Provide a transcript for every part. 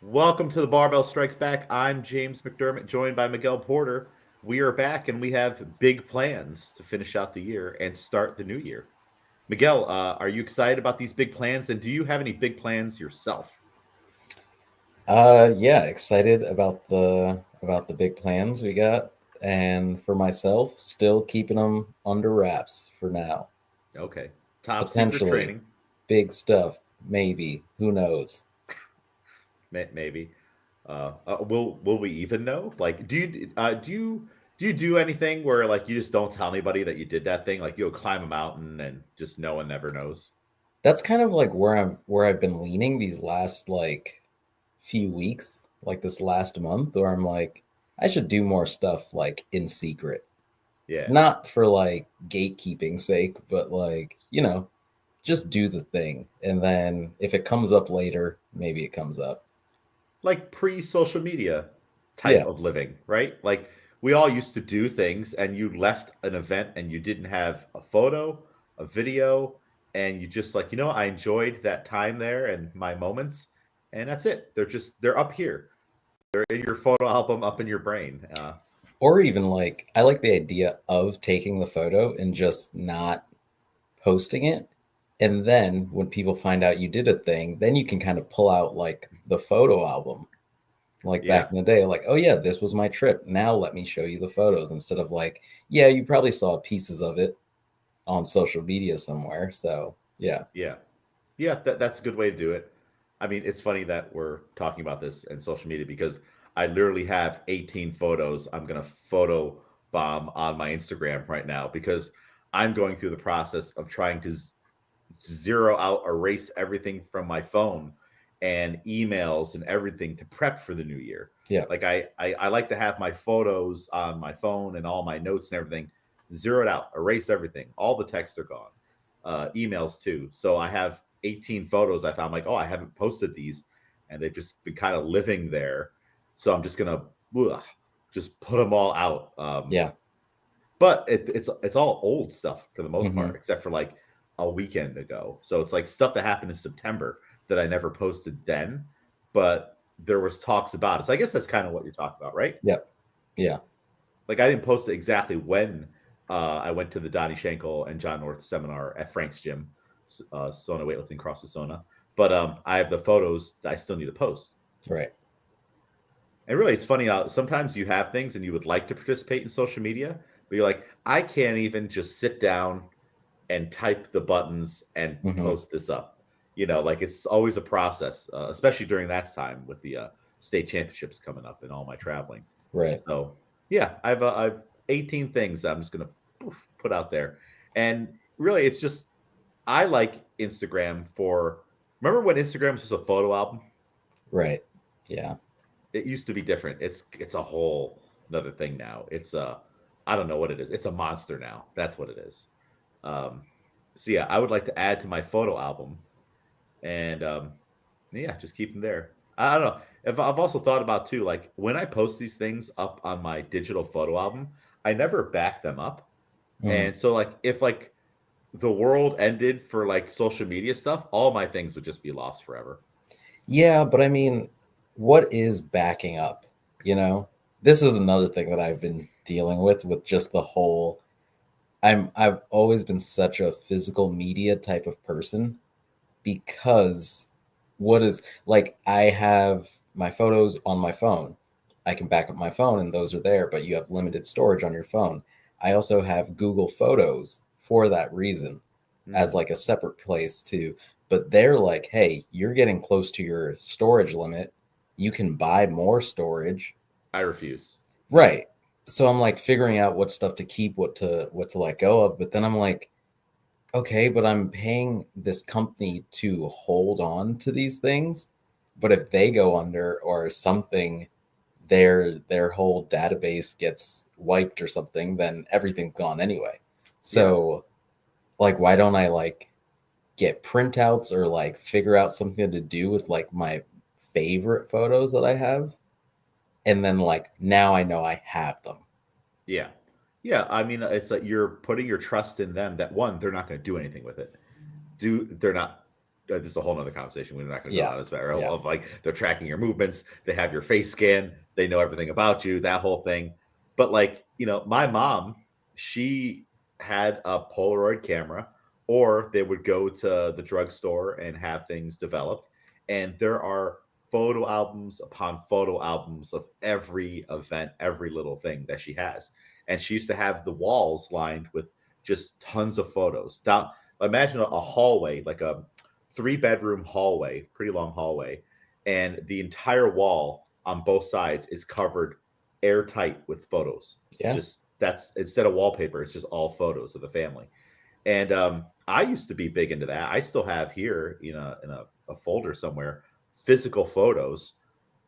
Welcome to the Barbell Strikes Back. I'm James McDermott, joined by Miguel Porter. We are back and we have big plans to finish out the year and start the new year. Miguel, are you excited about these big plans? And do you have any big plans yourself? Yeah, excited about the big plans we got, and for myself, still keeping them under wraps for now. Okay. Top secret Potentially training, big stuff, maybe. Who knows? maybe. Will we even know? Like, do you do anything where like you just don't tell anybody that you did that thing? Like you'll climb a mountain and just no one ever knows. That's kind of like where I've been leaning these last like few weeks, like this last month, where I'm like, I should do more stuff like in secret. Yeah. Not for like gatekeeping sake, but like, just do the thing. And then if it comes up later, maybe it comes up. Like pre-social media type Yeah. of living, right? Like we all used to do things and you left an event and you didn't have a photo, a video, and you just like, I enjoyed that time there and my moments, and that's it. They're up here. They're in your photo album up in your brain. Or even like, I like the idea of taking the photo and just not posting it. And then when people find out you did a thing, then you can kind of pull out like the photo album, like back Yeah. in the day, like, oh yeah, this was my trip. Now let me show you the photos instead of like, yeah, you probably saw pieces of it on social media somewhere. So yeah. Yeah. Yeah, that's a good way to do it. I mean, it's funny that we're talking about this in social media because I literally have 18 photos I'm going to photo bomb on my Instagram right now because I'm going through the process of trying to zero out, erase everything from my phone and emails and everything to prep for the new year. Yeah. Like I like to have my photos on my phone and all my notes and everything zeroed out, erase everything. All the texts are gone, emails too. So I have 18 photos. I found like, oh, I haven't posted these, and they've just been kind of living there. So I'm just gonna just put them all out. Yeah. But it's all old stuff for the most Hmm. part, except for like a weekend ago. So it's like stuff that happened in September that I never posted then, but there was talks about it. So I guess that's kind of what you're talking about, right? Yeah. Yeah. Like I didn't post it exactly when I went to the Donnie Schenkel and John North seminar at Frank's gym, Sona Weightlifting CrossFit Sona. But I have the photos that I still need to post. Right. And really, it's funny. Sometimes you have things and you would like to participate in social media, but you're like, I can't even just sit down and type the buttons and Hmm. post this up. Like it's always a process, especially during that time with the state championships coming up and all my traveling. Right. So yeah, I've 18 things I'm just gonna put out there, and really, it's just I like Instagram for. Remember when Instagram was just a photo album? Right. Yeah. It used to be different. It's a whole another thing now. I don't know what it is. It's a monster now. That's what it is. Um, so yeah, I would like to add to my photo album, and yeah, just keep them there. I don't know. If I've also thought about too, like when I post these things up on my digital photo album, I never back them up, Mhm. and so like if like the world ended for like social media stuff, all my things would just be lost forever. Yeah, but I mean, what is backing up? You know, this is another thing that I've been dealing with just the whole. I've always been such a physical media type of person because what is like I have my photos on my phone. I can back up my phone and those are there, but you have limited storage on your phone. I also have Google Photos for that reason as Hmm. like a separate place too. But they're like, hey, you're getting close to your storage limit. You can buy more storage. I refuse. No. Right. So I'm like figuring out what stuff to keep, what to let go of. But then I'm like, okay, but I'm paying this company to hold on to these things. But if they go under or something, their whole database gets wiped or something, then everything's gone anyway. Yeah. So like why don't I like get printouts or like figure out something to do with like my favorite photos that I have? And then like now I know I have them. Yeah. Yeah. I mean, it's like you're putting your trust in them that one, they're not going to do anything with it. They're not. this is a whole nother conversation. We're not going to go Yeah. down this barrel Yeah. of like they're tracking your movements, they have your face scan, they know everything about you, that whole thing. But like, my mom, she had a Polaroid camera, or they would go to the drugstore and have things developed. And there are photo albums upon photo albums of every event, every little thing that she has. And she used to have the walls lined with just tons of photos. Down, imagine a hallway, like a 3-bedroom hallway, pretty long hallway, and the entire wall on both sides is covered airtight with photos. Yeah. Just that's instead of wallpaper, it's just all photos of the family. And I used to be big into that. I still have here, in a folder somewhere, physical photos,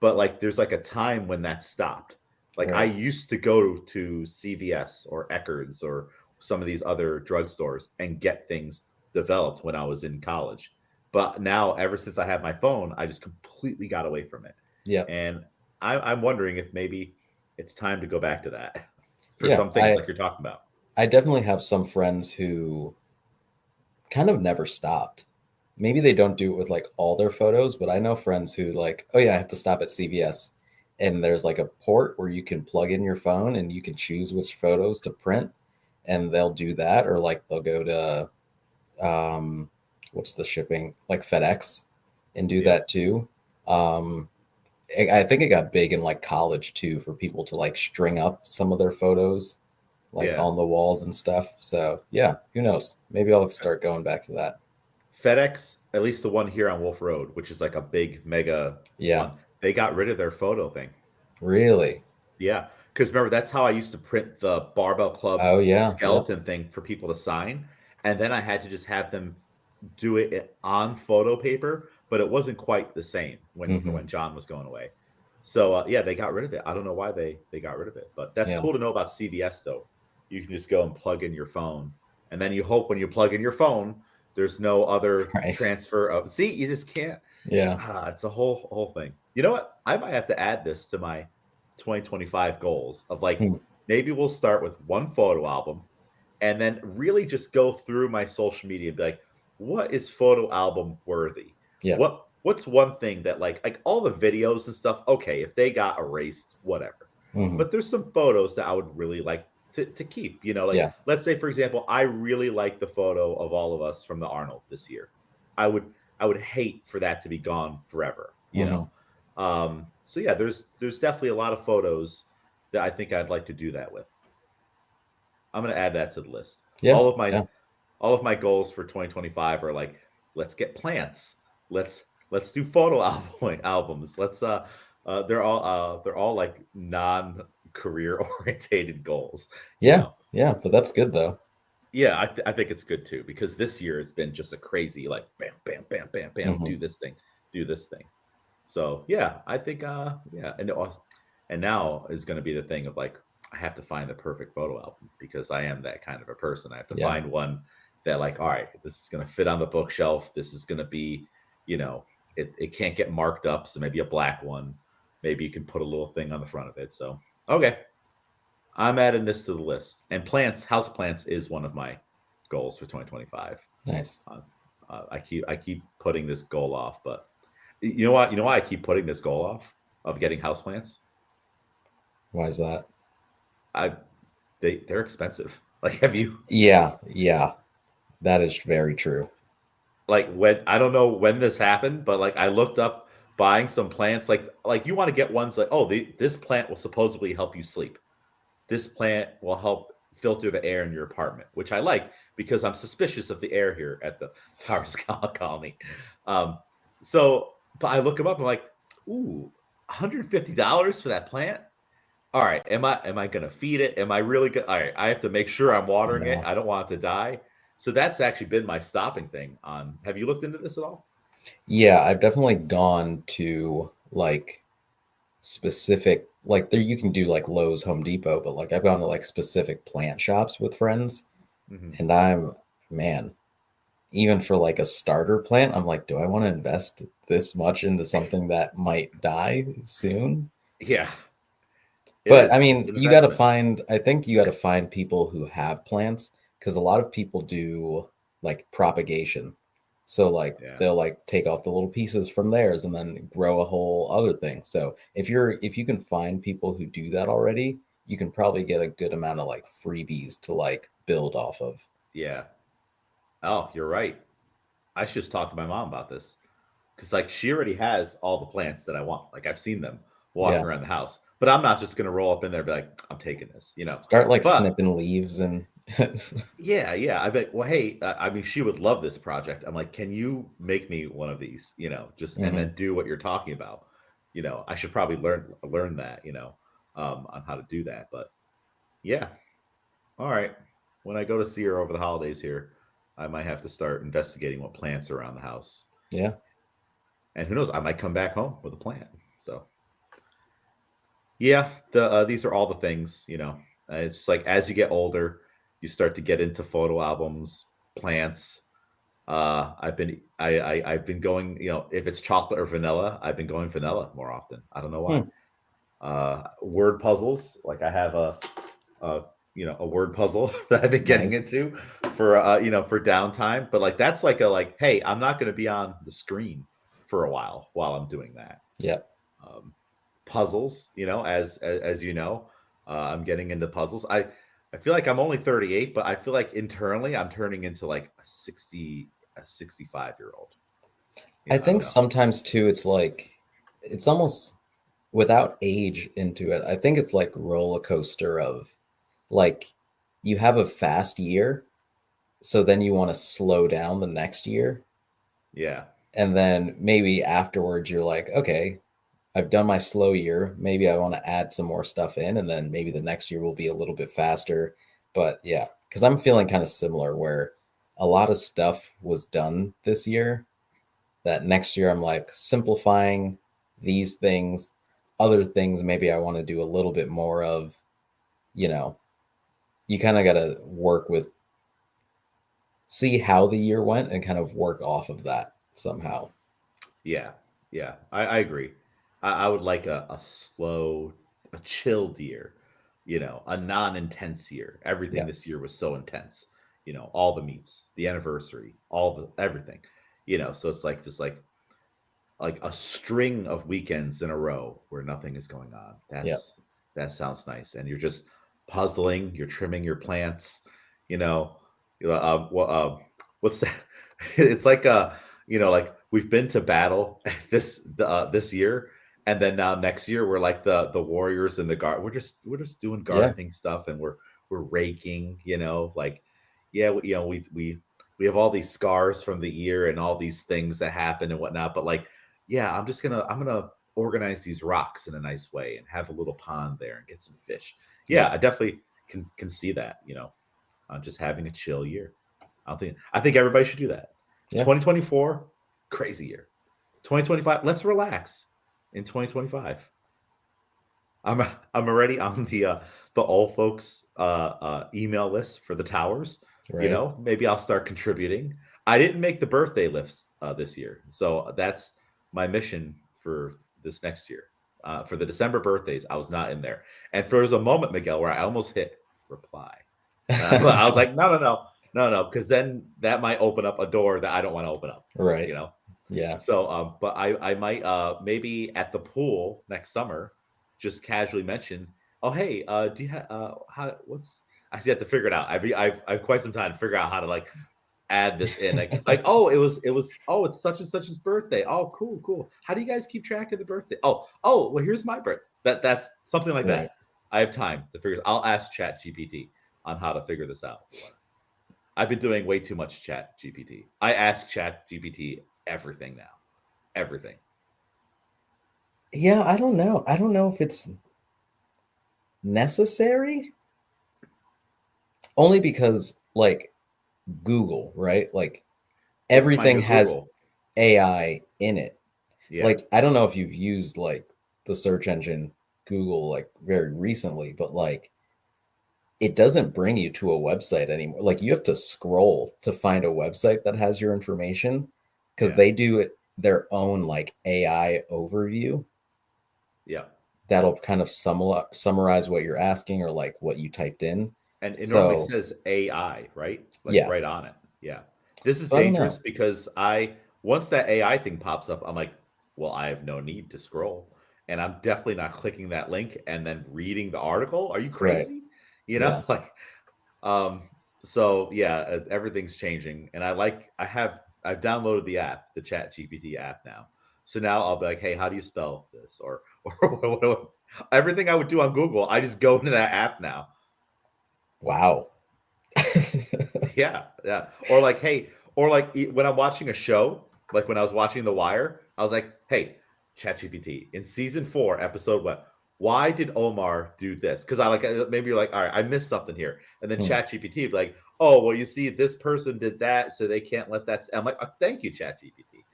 but like there's like a time when that stopped. Like I Right. used to go to CVS or Eckerd's or some of these other drugstores and get things developed when I was in college. But now, ever since I have my phone, I just completely got away from it. Yeah. And I'm wondering if maybe it's time to go back to that for Yeah. some things like you're talking about. I definitely have some friends who kind of never stopped. Maybe they don't do it with like all their photos, but I know friends who like, oh yeah, I have to stop at CVS. And there's like a port where you can plug in your phone and you can choose which photos to print, and they'll do that. Or like they'll go to what's the shipping, like FedEx, and do Yeah. that too. I think it got big in like college too, for people to like string up some of their photos like Yeah. on the walls and stuff. So yeah, who knows? Maybe I'll start going back to that. FedEx, at least the one here on Wolf Road, which is like a big mega Yeah, one, they got rid of their photo thing. really. Yeah. Because remember, that's how I used to print the Barbell Club Oh yeah, yeah. skeleton thing for people to sign. And then I had to just have them do it on photo paper, but it wasn't quite the same when Hmm. John was going away. So yeah, they got rid of it. I don't know why they got rid of it, but that's Yeah. cool to know about CVS though. You can just go and plug in your phone, and then you hope when you plug in your phone, there's no other Right. transfer of. See, you just can't. Yeah. It's a whole thing. You know what? I might have to add this to my 2025 goals of like Hmm. maybe we'll start with one photo album and then really just go through my social media and be like, what is photo album worthy? Yeah. What's one thing that like all the videos and stuff, okay, if they got erased, whatever. Hmm. But there's some photos that I would really like to keep. Like Yeah. let's say for example, I really like the photo of all of us from the Arnold this year. I would hate for that to be gone forever. Hmm. So yeah, there's definitely a lot of photos that I think I'd like to do that with. I'm gonna add that to the list. Yeah. All of my Yeah. all of my goals for 2025 are like, let's get plants. Let's do photo albums. They're all like non-career orientated goals, you Yeah. know. Yeah. But that's good though. Yeah, I think it's good too because this year has been just a crazy like bam, bam, bam, bam, bam, Hmm. do this thing. So yeah, I think yeah, and now is going to be the thing of like I have to find the perfect photo album because I am that kind of a person. I have to Yeah. find one that like all right, this is going to fit on the bookshelf. This is going to be, it can't get marked up, so maybe a black one. Maybe you can put a little thing on the front of it. So okay, I'm adding this to the list. And house plants is one of my goals for 2025. Nice. I keep putting this goal off, but you know what? You know why I keep putting this goal off of getting houseplants? Why is that? I they're expensive. Like, have you Yeah. Yeah. That is very true. like when I don't know when this happened, but like I looked up buying some plants. Like you want to get ones like this plant will supposedly help you sleep. This plant will help filter the air in your apartment, which I like because I'm suspicious of the air here at the Towers Colony. Um, but I look them up. I'm like, ooh, $150 for that plant. All right, am I gonna feed it? Am I really good? All right, I have to make sure I'm I watering it. know. I don't want it to die. So that's actually been my stopping thing. On Have you looked into this at all? Yeah, I've definitely gone to like specific, like there you can do like Lowe's, Home Depot, but like I've gone to like specific plant shops with friends, Hmm. and man, even for like a starter plant, I'm like, do I want to invest this much into something that might die soon? Yeah, it But I is. It's mean, an investment. I think you got to find people who have plants, because a lot of people do like propagation. So like Yeah. they'll like take off the little pieces from theirs and then grow a whole other thing. So if you can find people who do that already, you can probably get a good amount of like freebies to like build off of. Yeah. Oh, you're right. I should just talk to my mom about this because like she already has all the plants that I want. Like I've seen them walking Yeah. around the house, but I'm not just gonna roll up in there and be like, I'm taking this, you know. Start like But snipping leaves and yeah, yeah. I bet. Well, hey, I mean, she would love this project. I'm like, can you make me one of these? You know, just and Mhm. then do what you're talking about. You know, I should probably learn that. You know, on how to do that. But yeah, all right. When I go to see her over the holidays here, I might have to start investigating what plants are around the house. Yeah. And who knows? I might come back home with a plant. So yeah, these are all the things. You know, it's just like as you get older, you start to get into photo albums, plants. I've been going, you know, if it's chocolate or vanilla, I've been going vanilla more often. I don't know why. Hmm. Word puzzles, like I have a you know a word puzzle that I've been getting Nice. into for you know for downtime. But like that's like a like, hey, I'm not going to be on the screen for a while I'm doing that. Yeah. Um, Puzzles, you know, as you know, I'm getting into puzzles. I feel like I'm only 38, but I feel like internally I'm turning into like a 65-year-old. You I know, I don't think know. sometimes too it's like it's almost without age into it. I think it's like roller coaster of like you have a fast year, so then you want to slow down the next year, Yeah, and then maybe afterwards you're like, okay, I've done my slow year. Maybe I want to add some more stuff in, and then maybe the next year will be a little bit faster. But yeah, because I'm feeling kind of similar where a lot of stuff was done this year that next year I'm like simplifying these things, other things maybe I want to do a little bit more of, you know, you kind of got to work with, see how the year went and kind of work off of that somehow. yeah, yeah. I agree. I would like a slow, a chilled year. You know, a non-intense year. Everything Yeah. this year was so intense. You know, all the meets, the anniversary, all the everything. You know, so it's like just like a string of weekends in a row where nothing is going on. Yeah. That sounds nice. And you're just puzzling, you're trimming your plants, you know. What's that? It's like you know, like we've been to battle this year, and then now next year we're like the warriors in the garden. We're just doing Yeah. gardening stuff, and we're raking, you know, like yeah, you know, we have all these scars from the year and all these things that happen and whatnot, but like yeah, I'm gonna organize these rocks in a nice way and have a little pond there and get some fish. Yeah, Yeah. I definitely can see that. You know, just having a chill year. I think everybody should do that. Yeah. 2024, crazy year. 2025, let's relax. In 2025, I'm I'm already on the old folks email list for the towers. You Right. know, maybe I'll start contributing. I didn't make the birthday lists this year, so that's my mission for this next year. For the December birthdays, I was not in there, and there was a moment, Miguel, where I almost hit reply. I was like, no, because then that might open up a door that I don't want to open up. Right. You know, Yeah. so, but I might maybe at the pool next summer, just casually mention, oh hey, do you have how what's I have to figure it out. I've quite some time to figure out how to like add this in. Like oh it was it's such and such's birthday. Oh cool. How do you guys keep track of the birthday? Well here's my birthday. That's something like Right. that. I have time to figure. I'll ask Chat GPT on how to figure this out. I've been doing way too much Chat GPT. I ask Chat GPT everything now. Everything. Yeah, I don't know. I don't know if it's necessary only because like Google, right? Like It's my everything new has Google. AI in it. Yeah. Like I don't know if you've used like the search engine Google like very recently, but like it doesn't bring you to a website anymore. Like you have to scroll to find a website that has your information because Yeah. they do it their own like AI overview Yeah. that'll kind of summarize what you're asking or like what you typed in. And it normally So says AI, right? Like yeah, right on it. Yeah. This is So I don't dangerous know. because once that AI thing pops up, I'm like, well, I have no need to scroll. And I'm definitely not clicking that link and then reading the article. Are you Right. crazy? You know, Yeah. like, um, so yeah, everything's changing. And I've downloaded the app, the Chat GPT app now. So now I'll be like, hey, how do you spell this? Or everything I would do on Google, I just go into that app now. Wow. Yeah, yeah. Or like, hey, or like when I'm watching a show, like when I was watching The Wire, I was like, hey, ChatGPT, in season 4, episode what? Why did Omar do this? Because I like maybe you're like, all right, I missed something here, and then Hmm. ChatGPT be like, oh, well, you see, this person did that, so they can't let that. I'm like, oh, thank you, ChatGPT,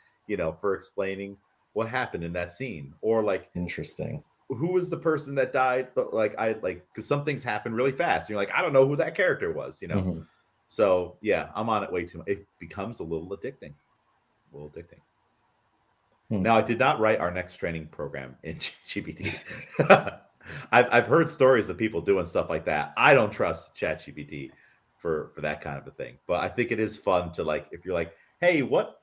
for explaining what happened in that scene, or like Interesting. who was the person that died, but like I like because some things happen really fast. And you're like, I don't know who that character was. Hmm. So yeah, I'm on it way too much. It becomes a little addicting. A little addicting. Hmm. Now I did not write our next training program in GPT. I've heard stories of people doing stuff like that. I don't trust ChatGPT for that kind of a thing. But I think it is fun to like if you're like, hey, what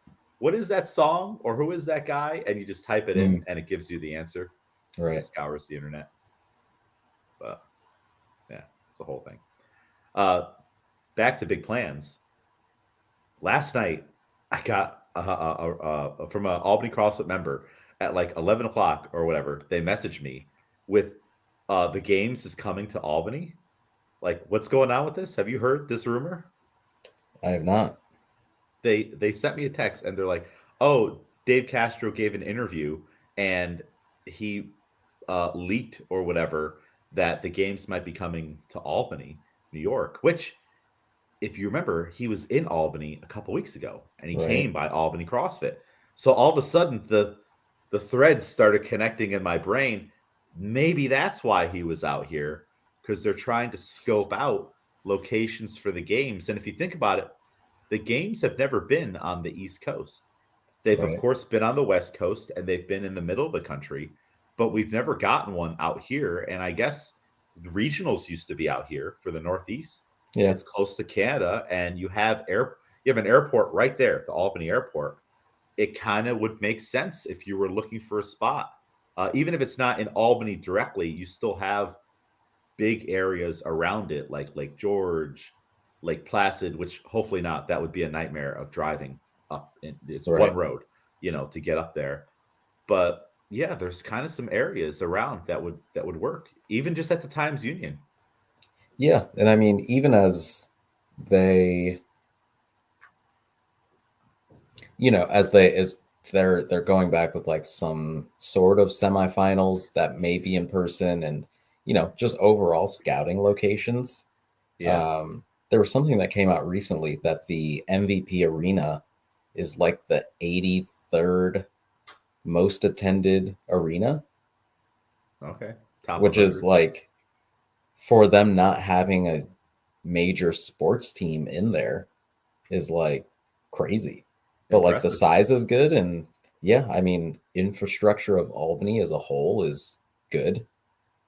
is that song or who is that guy? And you just type it Hmm. in and it gives you the answer as it Right. scours the internet. But yeah, it's a whole thing. Uh, Back to big plans. Last night, I got from an Albany CrossFit member at like 11 o'clock or whatever. They messaged me with the games is coming to Albany. Like, what's going on with this? Have you heard this rumor? I have not. They sent me a text and they're like, "Oh, Dave Castro gave an interview and he leaked or whatever that the games might be coming to Albany, New York." Which, if you remember, he was in Albany a couple weeks ago and he Right. came by Albany CrossFit. So all of a sudden, the threads started connecting in my brain. Maybe that's why he was out here because they're trying to scope out locations for the games. And if you think about it, the games have never been on the East Coast. They've, of Right. course, been on the West Coast and they've been in the middle of the country, but we've never gotten one out here. And I guess regionals used to be out here for the Northeast. Yeah. It's close to Canada, and you have an airport right there, the Albany Airport. It kind of would make sense if you were looking for a spot. Even if it's not in Albany directly, you still have big areas around it, like Lake George, Lake Placid, which hopefully not. That would be a nightmare of driving up. It's one Right. road, to get up there. But yeah, there's kind of some areas around that would work, even just at the Times Union. Yeah. And I mean, even as they, as they're going back with like some sort of semifinals that may be in person, and just overall scouting locations. Yeah. There was something that came out recently that the MVP arena is like the 83rd most attended arena, Okay. Top which is 100. like, for them not having a major sports team in there is like crazy. But like the Impressive. size is good, and yeah, I mean, infrastructure of Albany as a whole is good.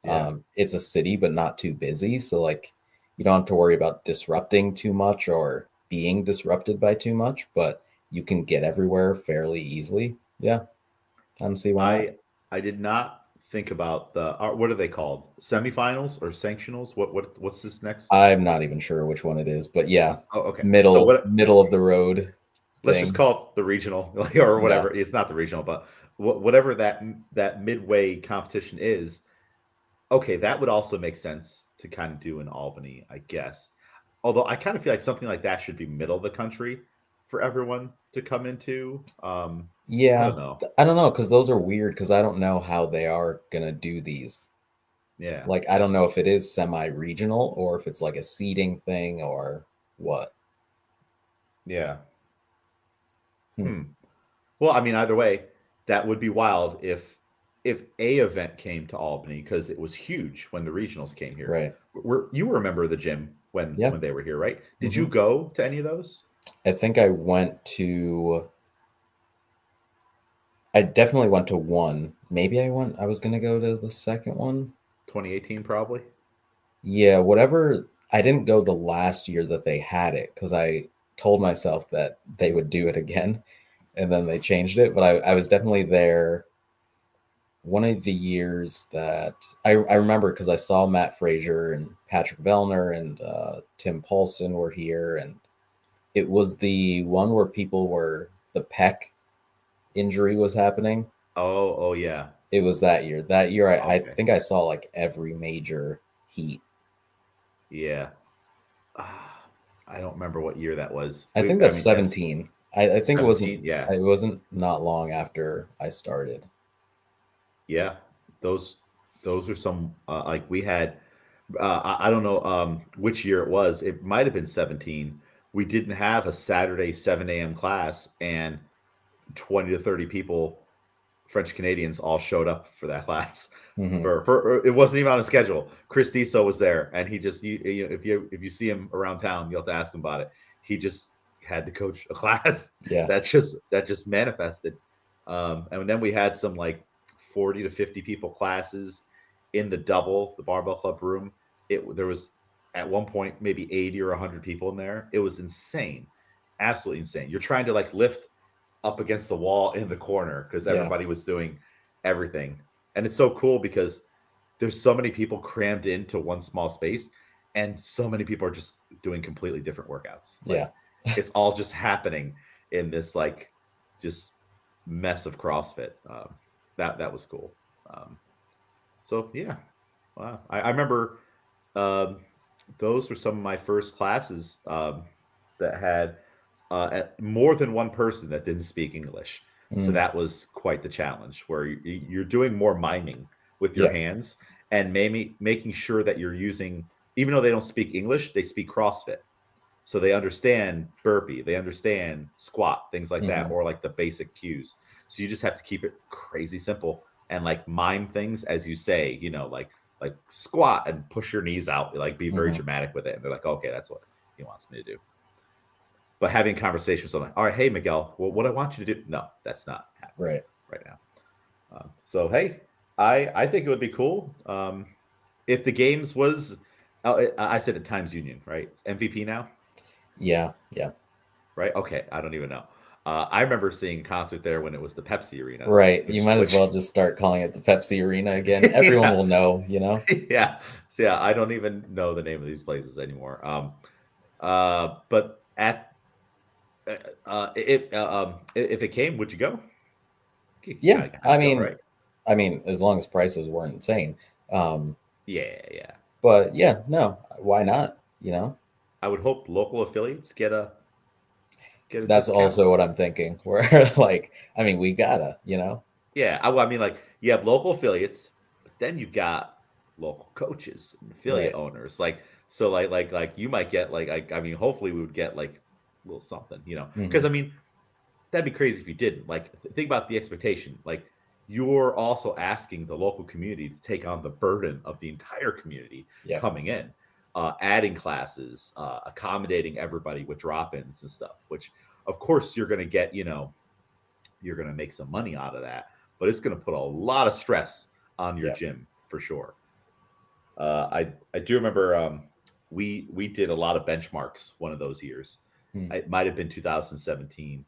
Yeah. It's a city but not too busy, so like you don't have to worry about disrupting too much or being disrupted by too much, but you can get everywhere fairly easily. Yeah, I don't see why not. I did not think about what are they called? Semifinals or sanctionals? What's this next? I'm not even sure which one it is, but yeah, Oh, okay. So middle what? middle of the road Let's just thing. call it the regional or Yeah. whatever. It's not the regional, but whatever that midway competition is. Okay, that would also make sense to kind of do in Albany, I guess. Although I kind of feel like something like that should be middle of the country for everyone to come into. I Yeah, don't know. I don't know, because those are weird, because I don't know how they are gonna do these. Yeah. Like, I don't know if it is semi-regional or if it's like a seeding thing or what. Yeah. Hmm. Hmm. Well, I mean, either way, that would be wild if a event came to Albany because it was huge when the regionals came here. Right. You were a member of the gym Yeah. when they were here, right? Did you Hmm. go to any of those? I think I definitely went to one. Maybe I was gonna go to the second one. 2018, probably. Yeah, whatever. I didn't go the last year that they had it, because told myself that they would do it again, and then they changed it. But I was definitely there one of the years that I remember, because I saw Matt Frazier and Patrick Vellner and Tim Paulson were here, and it was the one where the pec injury was happening. Oh yeah. It was that year. That year, I Okay. think I saw like every major heat. Yeah. I don't remember what year that was. I think I that's mean, that's 17. I think 17. Yeah. it wasn't not long after I started. Yeah. Those those are some like we had I don't know which year it was. It might have been 17. We didn't have a Saturday 7 a.m. class, and 20 to 30 people, French Canadians, all showed up for that class. Hmm. For it wasn't even on a schedule. Chris Diso was there, and he just if you see him around town, you'll have to ask him about it. He just had to coach a class Yeah. that just manifested. And then we had some like 40 to 50 people classes in the barbell club room. There was at one point maybe 80 or 100 people in there. It was insane, absolutely insane. You're trying to like lift up against the wall in the corner because Yeah. everybody was doing everything. And it's so cool because there's so many people crammed into one small space, and so many people are just doing completely different workouts. Like, Yeah. it's all just happening in this like just mess of CrossFit. That was cool. Um, so yeah, wow. I remember um, those were some of my first classes that had more than one person that didn't speak English. So Mm. that was quite the challenge, where you're doing more miming with your Yeah. hands and maybe making sure that you're using, even though they don't speak English, they speak CrossFit. So they understand burpee, they understand squat, things like that, Hmm. or like the basic cues. So you just have to keep it crazy simple and like mime things as you say, like squat and push your knees out, like be very Hmm. dramatic with it. And they're like, okay, that's what he wants me to do. But having conversations, I'm like, all right, hey Miguel, well, what I want you to do, no, that's not happening Right. right now. So hey, I think it would be cool if the games was. I said at Times Union, right? It's MVP now, Yeah. Yeah. right? Okay, I don't even know. I remember seeing a concert there when it was the Pepsi Arena, Right. You which might as which well just start calling it the Pepsi Arena again. Everyone yeah, will know, you know? yeah. So yeah, I don't even know the name of these places anymore. But at if it came, would you go? You Yeah. gotta have to go, right? I mean, as long as prices weren't insane. Um, Yeah, yeah. but yeah, no, why not? You know? I would hope local affiliates get a That's discount. also what I'm thinking. Where like, I mean, we gotta, you know? Yeah, I mean, like you have local affiliates, but then you've got local coaches and affiliate Right. owners. Like so, like you might get I mean, hopefully we would get like a little something, because Hmm. I mean that'd be crazy if you didn't. Like think about the expectation. Like you're also asking the local community to take on the burden of the entire community Yeah. coming in, adding classes, accommodating everybody with drop-ins and stuff. Which of course you're going to get, you're going to make some money out of that, but it's going to put a lot of stress on your Yeah. gym for sure. I do remember we did a lot of benchmarks one of those years. Hmm. It might have been 2017,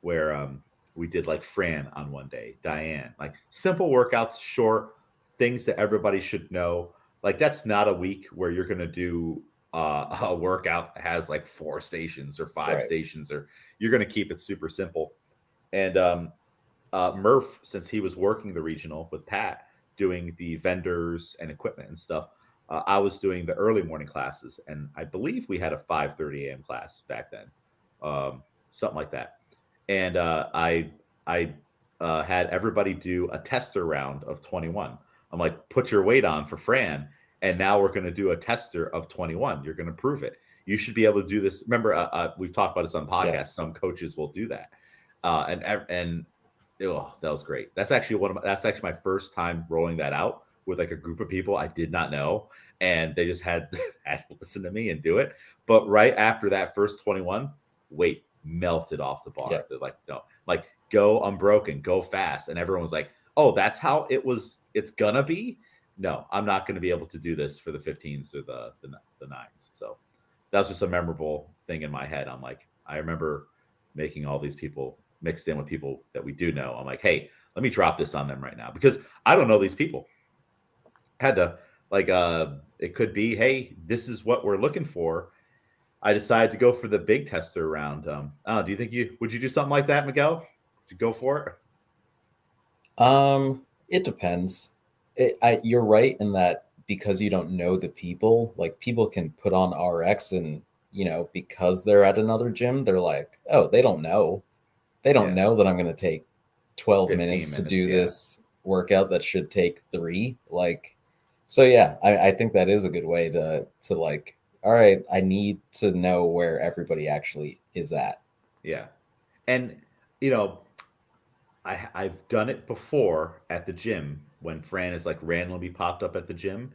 where we did like Fran on one day, Diane, like simple workouts, short things that everybody should know. Like that's not a week where you're going to do a workout that has like 4 stations or five Right. stations, or you're going to keep it super simple. And Murph, since he was working the regional with Pat, doing the vendors and equipment and stuff, I was doing the early morning classes, and I believe we had a 5:30 a.m. class back then, something like that. And I had everybody do a tester round of 21. I'm like, put your weight on for Fran, and now we're going to do a tester of 21. You're going to prove it. You should be able to do this. Remember, we've talked about this on Yeah. podcasts. Some coaches will do that, and oh, that was great. That's actually my first time rolling that out with like a group of people I did not know, and they just had to listen to me and do it. But right after that first 21, weight melted off the Yeah. bar. They're like, no, like go unbroken, go fast, and everyone was like, oh, that's how it's gonna be. No, I'm not going to be able to do this for the 15s or the 9s. So that was just a memorable thing in my head. I'm like, I remember making all these people mixed in with people that we do know. I'm like, hey, let me drop this on them right now because I don't know these people. Had to like it could be, hey, this is what we're looking for. I decided to go for the big tester round. Do you think you would you do something like that, Miguel? Would you go for it? It depends. You're right in that because you don't know the people, like people can put on RX and, because they're at another gym, they're like, oh, they don't know. They don't Yeah, know that I'm going to take 12 15 minutes to minutes. do Yeah, this workout that should take 3. Like, so yeah, I think that is a good way to like, all right, I need to know where everybody actually is at. yeah, and you know, I've done it before at the gym when Fran is like randomly popped up at the gym.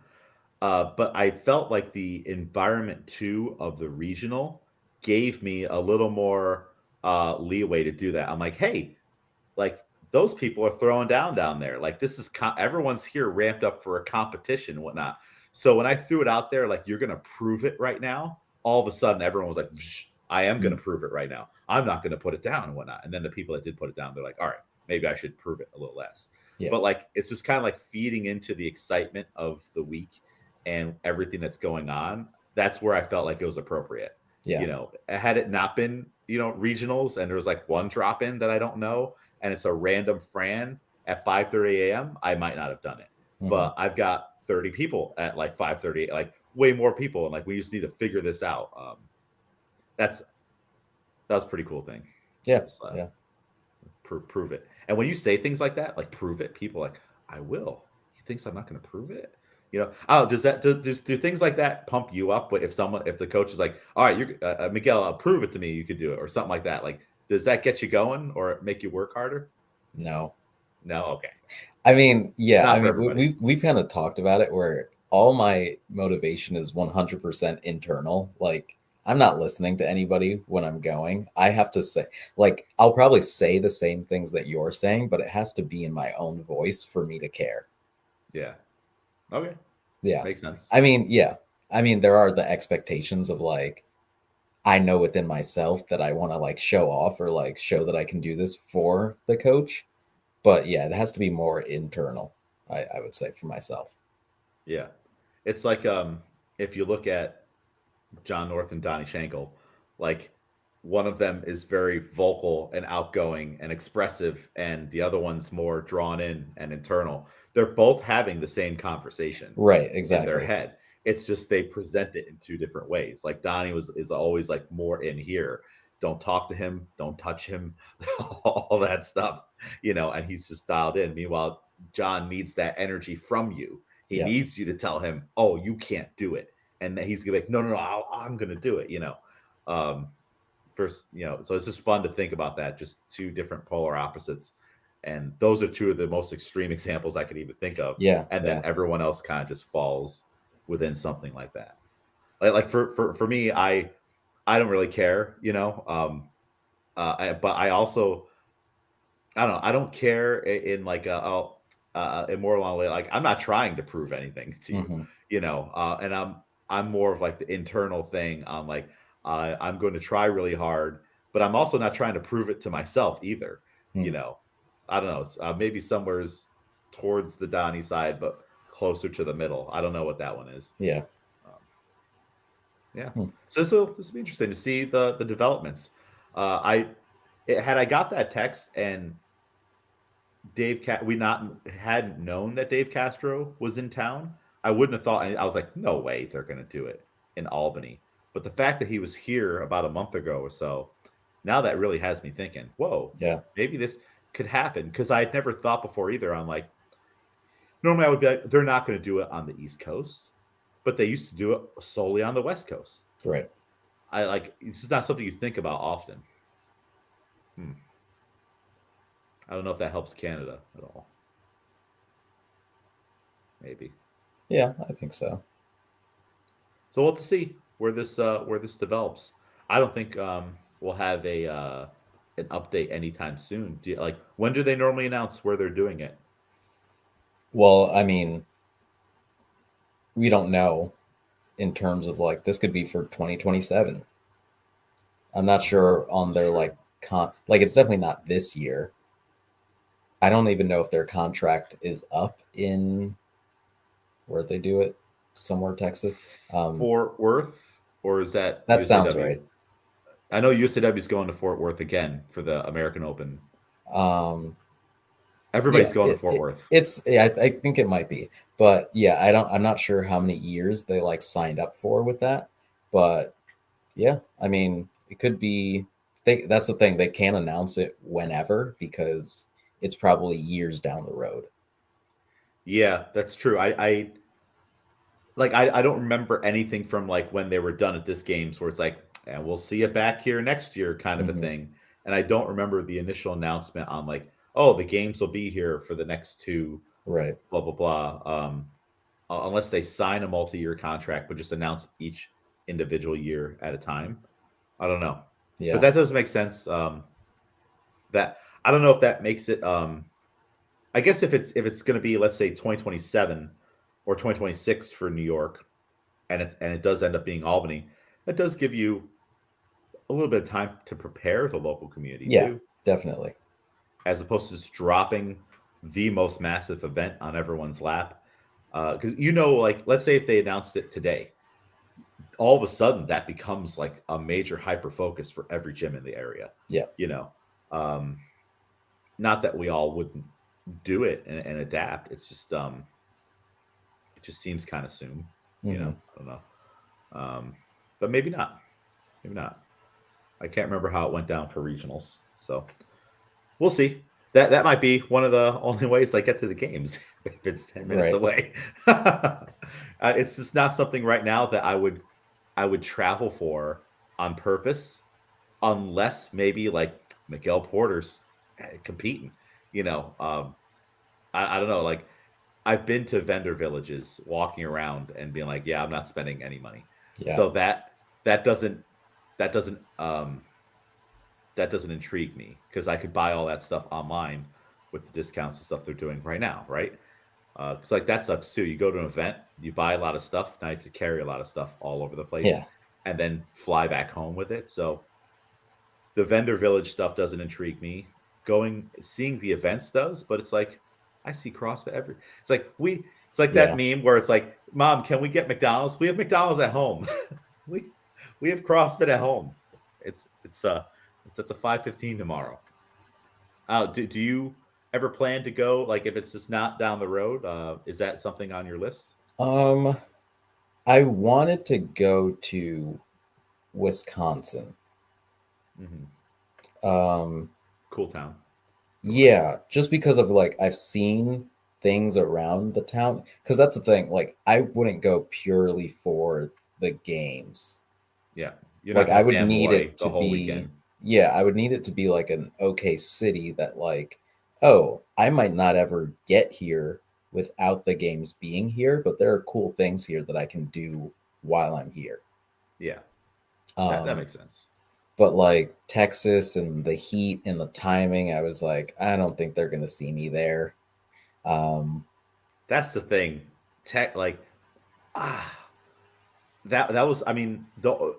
But I felt like the environment too of the regional gave me a little more leeway to do that. I'm like, hey, like those people are throwing down there. Like this is everyone's here ramped up for a competition and whatnot. So when I threw it out there, like you're gonna prove it right now, all of a sudden everyone was like, I am gonna Mm. prove it right now. I'm not gonna put it down and whatnot. And then the people that did put it down, they're like, all right, maybe I should prove it a little less. Yeah. But like it's just kind of like feeding into the excitement of the week and everything that's going on. That's where I felt like it was appropriate. Yeah. Had it not been, regionals and there was like one drop in that I don't know, and it's a random Fran at 5:30 a.m., I might not have done it. Hmm. But I've got 30 people at like 5:30, like way more people, and like we just need to figure this out. That's that was a pretty cool thing. Yeah. Just Yeah. prove it. And when you say things like that, like prove it, people are like, I will. He thinks I'm not going to prove it. Oh, does that do things like that pump you up? But if the coach is like, all right, you're Miguel, prove it to me, you could do it, or something like that. Like, does that get you going or make you work harder? No. No, okay, I mean, yeah, I not for mean, everybody. we've kind of talked about it where all my motivation is 100% internal. Like, I'm not listening to anybody when I'm going. I have to say, like, I'll probably say the same things that you're saying, but it has to be in my own voice for me to care. Yeah, okay, Yeah. makes sense. I mean, yeah. I mean, there are the expectations of like, I know within myself that I want to like show off or like show that I can do this for the coach. But yeah, it has to be more internal, I would say for myself. Yeah, it's like if you look at John North and Donnie Schenkel, like one of them is very vocal and outgoing and expressive, and the other one's more drawn in and internal. They're both having the same conversation Right, in their exactly. head. It's just they present it in two different ways. Like Donnie is always like more in here. Don't talk to him, don't touch him, all that stuff, and he's just dialed in. Meanwhile, John needs that energy from you. He Yeah. needs you to tell him, "Oh, you can't do it." And then he's gonna be like, no, I'm gonna do it. Um, First, so it's just fun to think about that. Just two different polar opposites, and those are two of the most extreme examples I could even think of. Yeah, And then yeah. everyone else kind of just falls within something like that. Like for me, I don't really care, but I also I don't know. I don't care in like a more long way. Like I'm not trying to prove anything to you, Mhm. and I'm more of like the internal thing. I'm like I'm going to try really hard, but I'm also not trying to prove it to myself either. You Mm. know, I don't know. It's, maybe somewhere's towards the Donnie side, but closer to the middle. I don't know what that one is. Yeah. Um, yeah. Hmm. So this will be interesting to see the developments. Had I got that text and we not hadn't known that Dave Castro was in town, I wouldn't have thought. I was like, no way they're going to do it in Albany. But the fact that he was here about a month ago or so, now that really has me thinking, whoa, Yeah. maybe this could happen because I had never thought before either. I'm like, normally I would be like, they're not going to do it on the East Coast, but they used to do it solely on the West Coast. Right. I like it's just not something you think about often. Hmm. I don't know if that helps Canada at all. Maybe. Yeah, I think so. So we'll have to see where this develops. I don't think we'll have a an update anytime soon. Like when do they normally announce where they're doing it? Well, I mean, we don't know in terms of like this could be for 2027. I'm not sure on their like it's definitely not this year. I don't even know if their contract is up in where they do it, somewhere Texas. Fort Worth, or is that That sounds USAW? right. I know USAW is going to Fort Worth again for the American Open. Um, Everybody's yeah, going to Fort Worth. it's yeah, I think it might be, but yeah, I'm not sure how many years they like signed up for with that, but yeah, I mean, it could be. That's the thing; they can't announce it whenever because it's probably years down the road. Yeah, that's true. I don't remember anything from like when they were done at this games where it's like, and we'll see you back here next year kind of a Hmm. thing. And I don't remember the initial announcement on like, oh, the games will be here for the next two, Right. blah blah blah. Unless they sign a multi-year contract, but just announce each individual year at a time. I don't know, but Yeah. that does make sense. That I don't know if that makes it. I guess if it's going to be, let's say, 2027 or 2026 for New York, and it does end up being Albany, that does give you a little bit of time to prepare the local community Yeah. too, Definitely. as opposed to just dropping the most massive event on everyone's lap. Because like let's say if they announced it today, all of a sudden that becomes like a major hyper focus for every gym in the area. Yeah. You know, um, not that we all wouldn't do it and adapt. It's just it just seems kind of soon. Hmm. I don't know, but maybe not. Maybe not. I can't remember how it went down for regionals, so we'll see. That might be one of the only ways I get to the games if it's 10 minutes Right. away. It's just not something right now that I would travel for on purpose, unless maybe like Miguel Porter's competing. You know, I don't know. Like I've been to vendor villages, walking around and being like, yeah, I'm not spending any money. Yeah. So that doesn't that doesn't that doesn't intrigue me because I could buy all that stuff online with the discounts and stuff they're doing right now, right? Because like that sucks too. You go to an event, you buy a lot of stuff, now you have to carry a lot of stuff all over the place, Yeah. and then fly back home with it. So the vendor village stuff doesn't intrigue me. Seeing the events does, but it's like I see CrossFit every. It's like It's like that Yeah. meme where it's like, "Mom, can we get McDonald's? We have McDonald's at home. we we have CrossFit at home. It's at the 5:15 tomorrow. Do you ever plan to go? Like if it's just not down the road, is that something on your list? Um, I wanted to go to Wisconsin. Hmm. Um, Cool town. yeah, just because of like I've seen things around the town. Because that's the thing. Like I wouldn't go purely for the games. Yeah, you're not Like I going to would need fanboy it the to whole be, weekend. yeah, I would need it to be like an okay city that like, oh, I might not ever get here without the games being here, but there are cool things here that I can do while I'm here. Yeah, that Um, makes sense. but like Texas and the heat and the timing, I was like, I don't think they're gonna see me there. Um, That's the thing. Tech, like, ah, that was. I mean,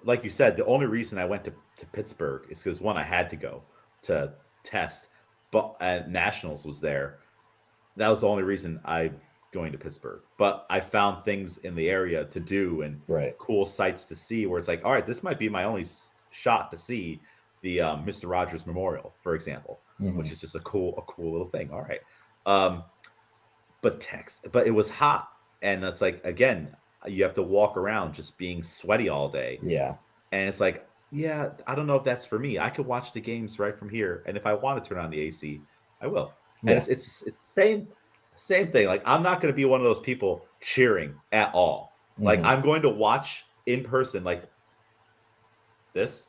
like you said, the only reason I went to Pittsburgh is because one, I had to go to test, but nationals was there. That was the only reason I going to Pittsburgh. But I found things in the area to do and right. cool sites to see where it's like, all right, this might be my only shot to see the Mr. Rogers Memorial, for example, Hmm. which is just a cool little thing. All right. Um, but it was hot, and it's like again, you have to walk around just being sweaty all day, Yeah. and it's like, yeah, I don't know if that's for me. I could watch the games right from here, and if I want to turn on the AC, I will. And Yeah. it's same thing. Like I'm not going to be one of those people cheering at all. Like Hmm. I'm going to watch in person, like this,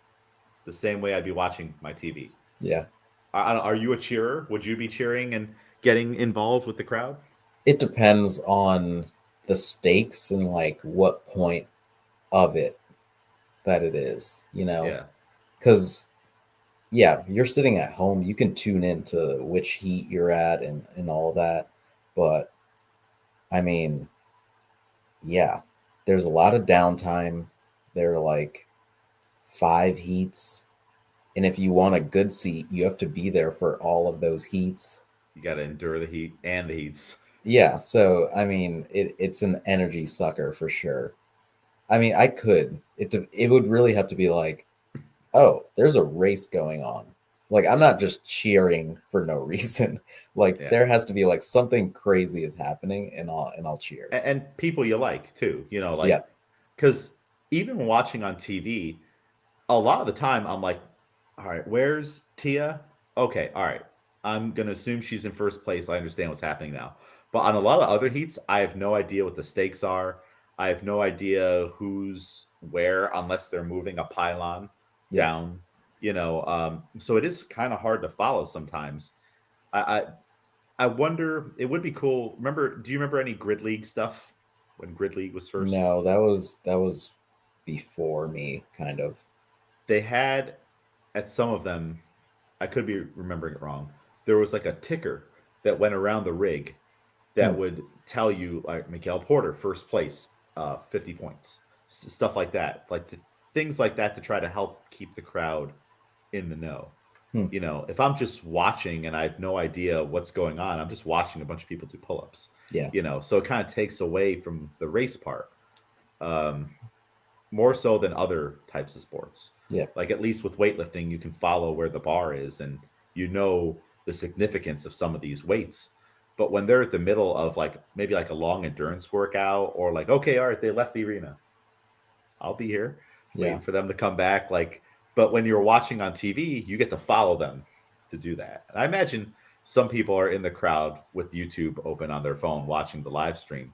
the same way I'd be watching my TV. Yeah. Are you a cheerer? Would you be cheering and getting involved with the crowd? It depends on the stakes and like what point of it that it is, you know? Yeah, Because, yeah, you're sitting at home, you can tune into which heat you're at and all that. But I mean, yeah, there's a lot of downtime. There are like five heats. And if you want a good seat, you have to be there for all of those heats. You got to endure the heat and the heats. Yeah, so I mean, it's an energy sucker for sure. I mean, it would really have to be like, oh, there's a race going on. Like I'm not just cheering for no reason. Like Yeah. there has to be like something crazy is happening, and I'll cheer. And people you like too, Yeah, because even watching on TV, a lot of the time I'm like, all right, where's Tia? Okay, all right. I'm gonna assume she's in first place. I understand what's happening now. But on a lot of other heats, I have no idea what the stakes are. I have no idea who's where unless they're moving a pylon yeah. down. So it is kind of hard to follow sometimes. I I wonder. It would be cool. Do you remember any Grid League stuff when Grid League was first? No, that was before me, kind of. They had at some of them, I could be remembering it wrong. There was like a ticker that went around the rig that Hmm. would tell you like Miguel Porter first place, 50 points, stuff like that, things like that to try to help keep the crowd in the know. Hmm. If I'm just watching and I have no idea what's going on, I'm just watching a bunch of people do pull-ups. Yeah, So it kind of takes away from the race part. Um, More so than other types of sports. yeah, Like at least with weightlifting, you can follow where the bar is and the significance of some of these weights. But when they're at the middle of like maybe like a long endurance workout or like, okay, all right, they left the arena. I'll be here yeah, waiting for them to come back. But when you're watching on TV, you get to follow them to do that. And I imagine some people are in the crowd with YouTube open on their phone watching the live stream.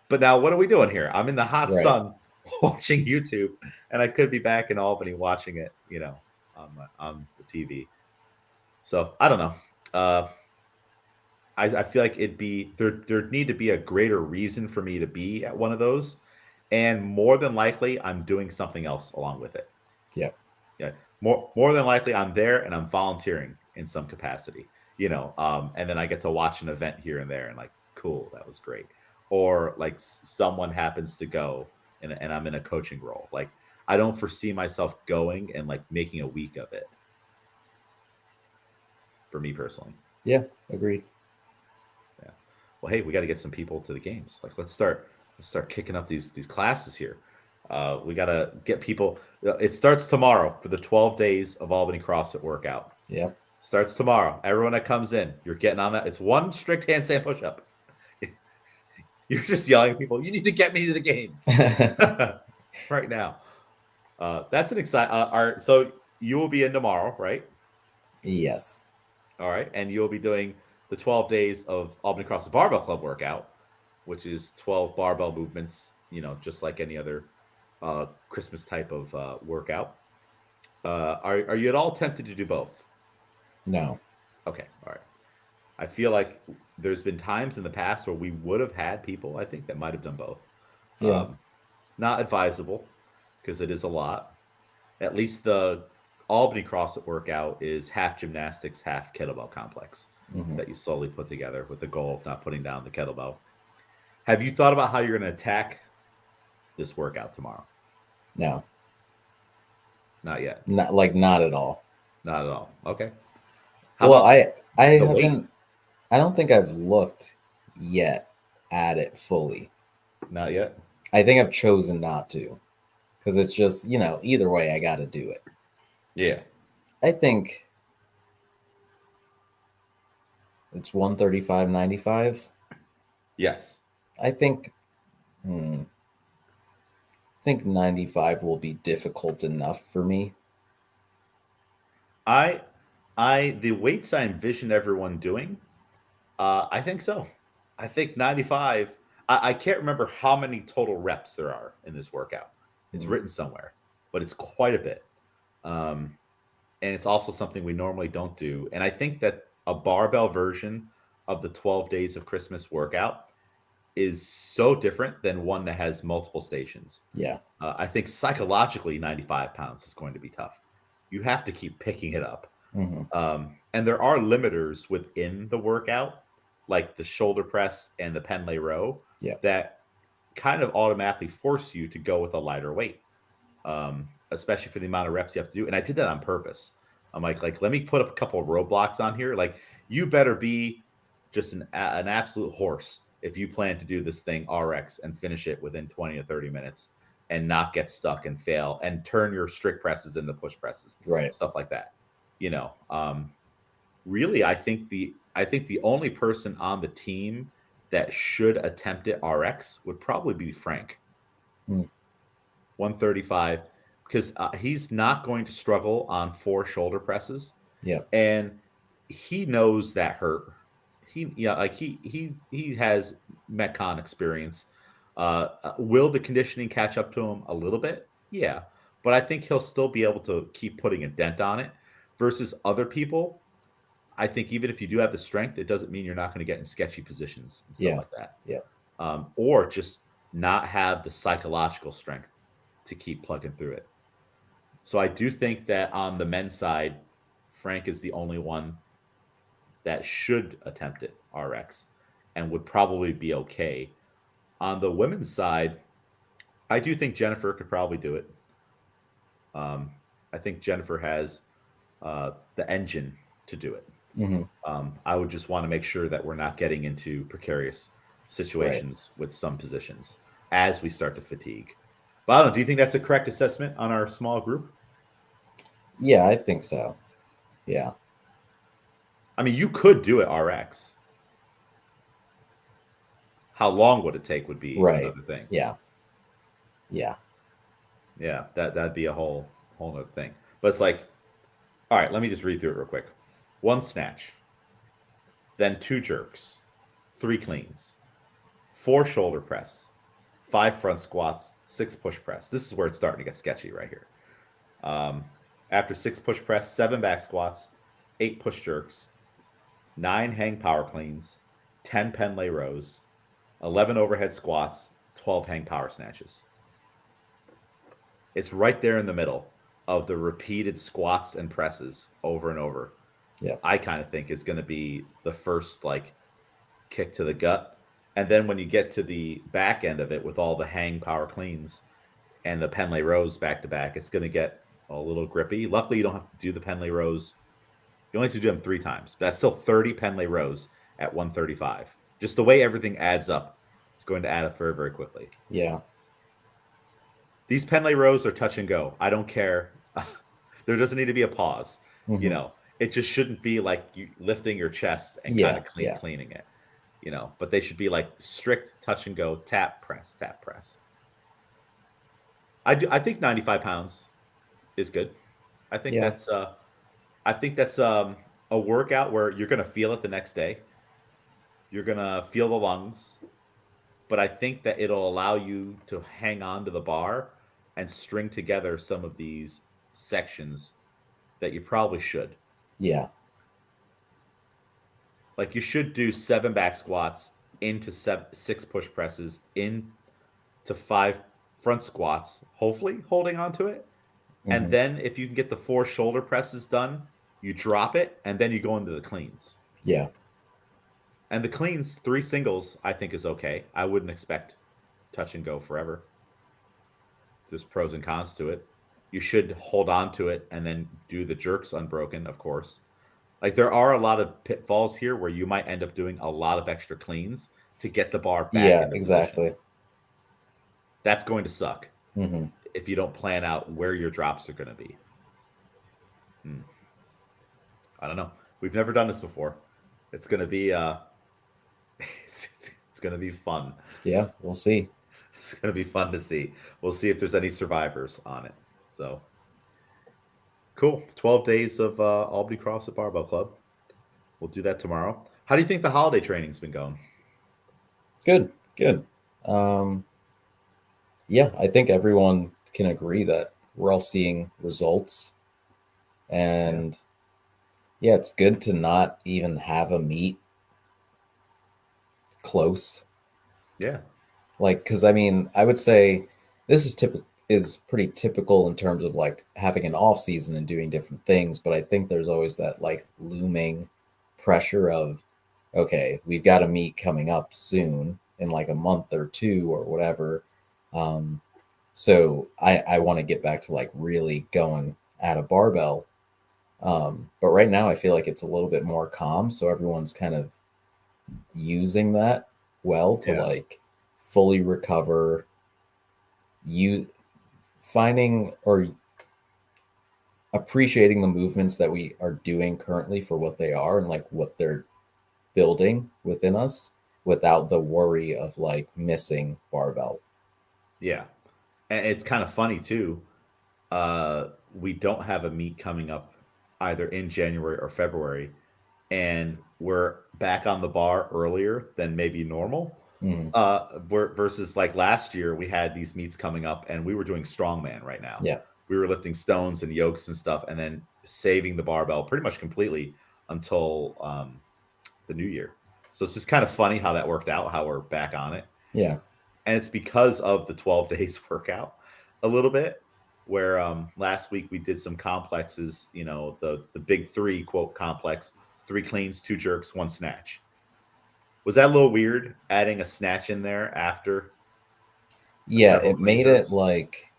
But now what are we doing here? I'm in the hot right. sun watching YouTube, and I could be back in Albany watching it, on the TV. So I don't know. I feel like it'd be there'd need to be a greater reason for me to be at one of those, and more than likely I'm doing something else along with it. Yeah, Yeah, more than likely I'm there and I'm volunteering in some capacity. And then I get to watch an event here and there, and like, cool, that was great. Or like someone happens to go, and I'm in a coaching role. Like I don't foresee myself going and like making a week of it. For me personally. yeah. Agreed. Yeah. Well, hey, we got to get some people to the games. Like, let's start kicking up these classes here. We got to get people. It starts tomorrow for the 12 days of Albany CrossFit workout. Yeah. Starts tomorrow. Everyone that comes in, you're getting on that. It's one strict handstand push-up. You're just yelling at people. You need to get me to the games right now. That's an exciting. So you will be in tomorrow, right? Yes. All right, and you'll be doing the 12 days of Albany CrossFit Barbell Club workout, which is 12 barbell movements. Just like any other Christmas type of workout. Are you at all tempted to do both? No. Okay, all right. I feel like there's been times in the past where we would have had people, I think, that might have done both. Yeah. Not advisable because it is a lot. At least the Albany CrossFit workout is half gymnastics, half kettlebell complex Hmm. that you slowly put together with the goal of not putting down the kettlebell. Have you thought about how you're going to attack this workout tomorrow? No. Not yet. Not at all. Not at all. Okay. How Well, about I the weight? haven't. I don't think I've looked yet at it fully. Not yet. I think I've chosen not to because it's just either way I got to do it. Yeah. I think it's 135.95. Yes. I think. I think 95 will be difficult enough for me. I the weights I envision everyone doing, I think so. I think 95. I can't remember how many total reps there are in this workout. It's Mm, written somewhere, but it's quite a bit. Um, and it's also something we normally don't do. And I think that a barbell version of the 12 days of Christmas workout is so different than one that has multiple stations. yeah. I think psychologically, 95 pounds is going to be tough. You have to keep picking it up. Hmm. And there are limiters within the workout, like the shoulder press and the Pendlay row, Yeah. that kind of automatically force you to go with a lighter weight, especially for the amount of reps you have to do. And I did that on purpose. I'm like, let me put up a couple of roadblocks on here. Like, you better be just an absolute horse if you plan to do this thing RX and finish it within 20 or 30 minutes and not get stuck and fail and turn your strict presses into push presses, Right. stuff like that. Really, I think the only person on the team that should attempt it RX would probably be Frank. 135, because he's not going to struggle on 4 shoulder presses. Yeah. And he knows that hurt. He has Metcon experience. Will the conditioning catch up to him a little bit? Yeah. But I think he'll still be able to keep putting a dent on it versus other people. I think even if you do have the strength, it doesn't mean you're not going to get in sketchy positions and stuff like that. Yeah. Or just not have the psychological strength to keep plugging through it. So I do think that on the men's side, Frank is the only one that should attempt it RX and would probably be okay. On the women's side, I do think Jennifer could probably do it. I think Jennifer has the engine to do it. I would just want to make sure that we're not getting into precarious situations with some positions as we start to fatigue. But I don't know, do you think that's a correct assessment on our small group? Yeah, I think so. Yeah. I mean, you could do it RX. How long would it take would be another thing. Yeah. That'd be a whole other thing. But it's like, all right, let me just read through it real quick. 1 snatch, then 2 jerks, 3 cleans, 4 shoulder press, 5 front squats, 6 push press. This is where it's starting to get sketchy right here. After 6 push press, 7 back squats, 8 push jerks, 9 hang power cleans, 10 pen lay rows, 11 overhead squats, 12 hang power snatches. It's right there in the middle of the repeated squats and presses over and over. Yeah. I kind of think is going to be the first kick to the gut. And then when you get to the back end of it with all the hang power cleans and the pen lay rows back to back, it's going to get a little grippy. Luckily, you don't have to do the pen lay rows. You only have to do them 3 times. That's still 30 pen lay rows at 135. Just the way everything adds up, it's going to add up very, very quickly. Yeah. These pen lay rows are touch and go. I don't care. There doesn't need to be a pause. It just shouldn't be like you lifting your chest and kind of cleaning it. But they should be like strict touch and go, tap, press, tap, press. I think 95 pounds is good. I think that's a workout where you're going to feel it the next day. You're going to feel the lungs, but I think that it'll allow you to hang on to the bar and string together some of these sections that you probably should. Yeah. Like you should do 7 back squats into 6 push presses into 5 front squats, hopefully holding on to it. And then if you can get the 4 shoulder presses done, you drop it and then you go into the cleans. Yeah. And the cleans, 3 singles, I think is okay. I wouldn't expect touch and go forever. There's pros and cons to it. You should hold on to it and then do the jerks unbroken, of course. Like there are a lot of pitfalls here where you might end up doing a lot of extra cleans to get the bar back. Yeah, exactly. Position. That's going to suck if you don't plan out where your drops are going to be. I don't know. We've never done this before. It's going to be it's going to be fun. Yeah, we'll see. It's going to be fun to see. We'll see if there's any survivors on it. So cool. 12 days of Albany CrossFit Barbell Club. We'll do that tomorrow. How do you think the holiday training's been going? Good. Yeah, I think everyone can agree that we're all seeing results. And yeah, it's good to not even have a meet close. Yeah. Because I mean, I would say this is pretty typical in terms of having an off season and doing different things. But I think there's always that looming pressure of, okay, we've got a meet coming up soon in a month or 2 or whatever. So I want to get back to like really going at a barbell. But right now I feel like it's a little bit more calm. So everyone's kind of using that well to Yeah. like fully recover, you finding or appreciating the movements that we are doing currently for what they are and like what they're building within us without the worry of like missing barbell. Yeah. And it's kind of funny too. We don't have a meet coming up either in January or February, and we're back on the bar earlier than maybe normal. Mm-hmm. Versus like last year, we had these meets coming up, and we were doing strongman right now. Yeah. We were lifting stones and yokes and stuff, and then saving the barbell pretty much completely until the new year. So it's just kind of funny how that worked out, how we're back on it. Yeah. And it's because of the 12 days workout a little bit, where last week we did some complexes, the big three quote complex, 3 cleans, 2 jerks, 1 snatch. Was that a little weird adding a snatch in there after Yeah, several it clean made it jerks? like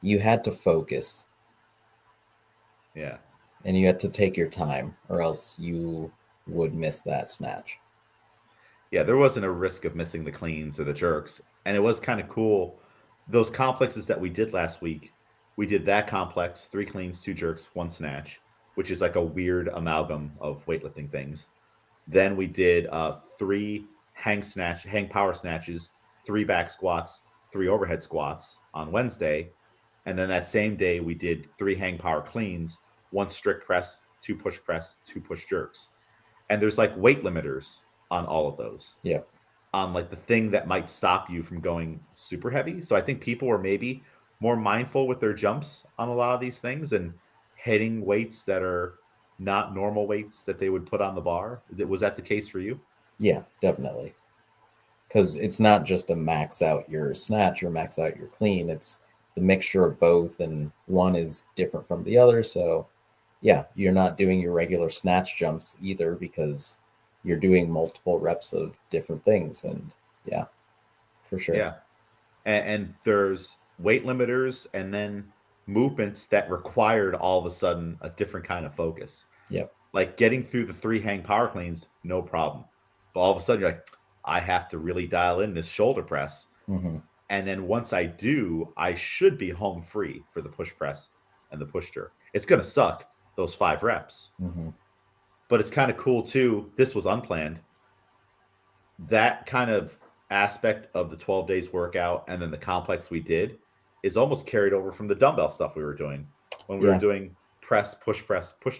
you had to focus Yeah. and you had to take your time or else you would miss that snatch. Yeah, there wasn't a risk of missing the cleans or the jerks. And it was kind of cool. Those complexes that we did last week, we did that complex, 3 cleans, 2 jerks, 1 snatch, which is like a weird amalgam of weightlifting things. Then we did 3 hang power snatches, 3 back squats, 3 overhead squats on Wednesday. And then that same day, we did 3 hang power cleans, 1 strict press, 2 push press, 2 push jerks. And there's like weight limiters on all of those, Yeah. on like the thing that might stop you from going super heavy. So I think people were maybe more mindful with their jumps on a lot of these things and hitting weights that are not normal weights that they would put on the bar. Was that the case for you? Yeah, definitely. Because it's not just a max out your snatch or max out your clean. It's the mixture of both, and one is different from the other. So, yeah, you're not doing your regular snatch jumps either because you're doing multiple reps of different things. And yeah, for sure. Yeah. And there's weight limiters and then movements that required all of a sudden a different kind of focus. Yep. Like getting through the 3 hang power cleans, no problem. But all of a sudden you're like, I have to really dial in this shoulder press. Mm-hmm. And then once I do, I should be home free for the push press and the push jerk. It's going to suck those 5 reps, Mm-hmm. but it's kind of cool too. This was unplanned. That kind of aspect of the 12 days workout and then the complex we did is almost carried over from the dumbbell stuff we were doing when we were Yeah. doing press, push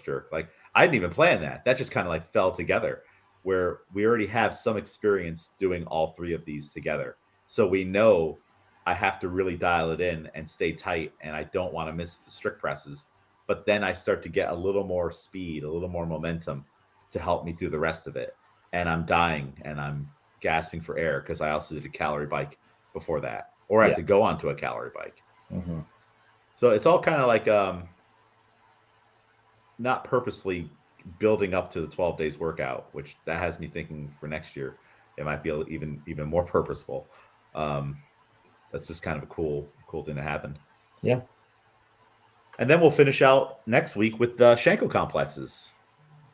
jerk. Like I didn't even plan that. That just kind of like fell together where we already have some experience doing all 3 of these together. So we know I have to really dial it in and stay tight, and I don't want to miss the strict presses. But then I start to get a little more speed, a little more momentum to help me through the rest of it. And I'm dying and I'm gasping for air because I also did a calorie bike before that, or I have Yeah. to go onto a calorie bike. Mm-hmm. So it's all kind of like not purposely building up to the 12 days workout, which that has me thinking for next year it might be even more purposeful. That's just kind of a cool thing to happen. Yeah. And then we'll finish out next week with the Shanko complexes.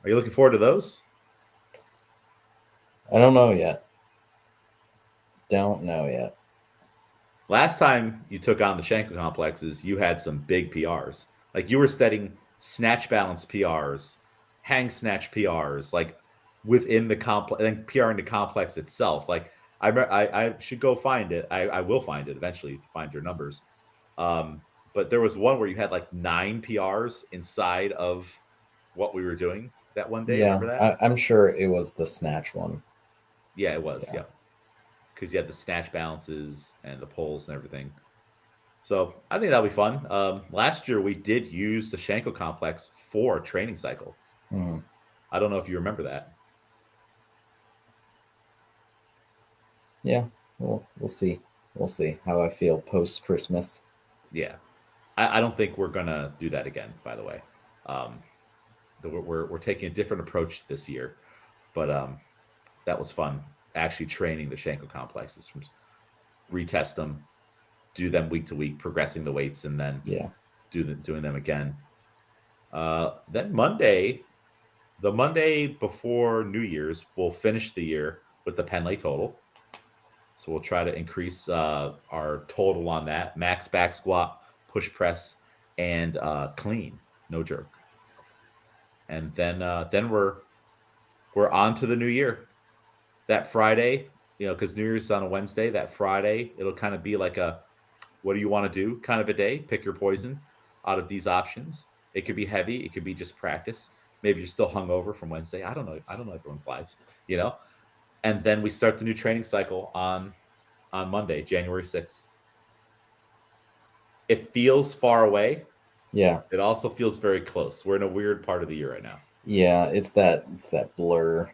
Are you looking forward to those? I don't know yet. Don't know yet. Last time you took on the Shanko complexes, you had some big PRs. Like you were setting snatch balance PRs, hang snatch PRs, like within the complex, and PR in the complex itself. Like I should go find it. I will find it eventually. Find your numbers. But there was one where you had like 9 PRs inside of what we were doing that one day. Yeah, Remember that? I'm sure it was the snatch one. Yeah, it was. Yeah. Yeah, because you had the snatch balances and the pulls and everything. So I think that'll be fun. Last year we did use the Shanko complex for a training cycle. Mm-hmm. I don't know if you remember that. Yeah, we'll see. We'll see how I feel post Christmas. Yeah, I don't think we're gonna do that again. By the way, um, we're taking a different approach this year, but that was fun. Actually, training the Shanko complexes, from retest them, do them week to week, progressing the weights, and then Yeah. doing them again. Then the Monday before New Year's, we'll finish the year with the Penlay total. So we'll try to increase our total on that: max back squat, push press, and clean, no jerk. And then we're on to the new year. That Friday, because New Year's is on a Wednesday. That Friday, it'll kind of be like a what do you want to do kind of a day. Pick your poison out of these options. It could be heavy. It could be just practice. Maybe you're still hungover from Wednesday. I don't know. I don't know everyone's lives, you know. And then we start the new training cycle on Monday, January 6th. It feels far away. Yeah. It also feels very close. We're in a weird part of the year right now. Yeah, it's that blur.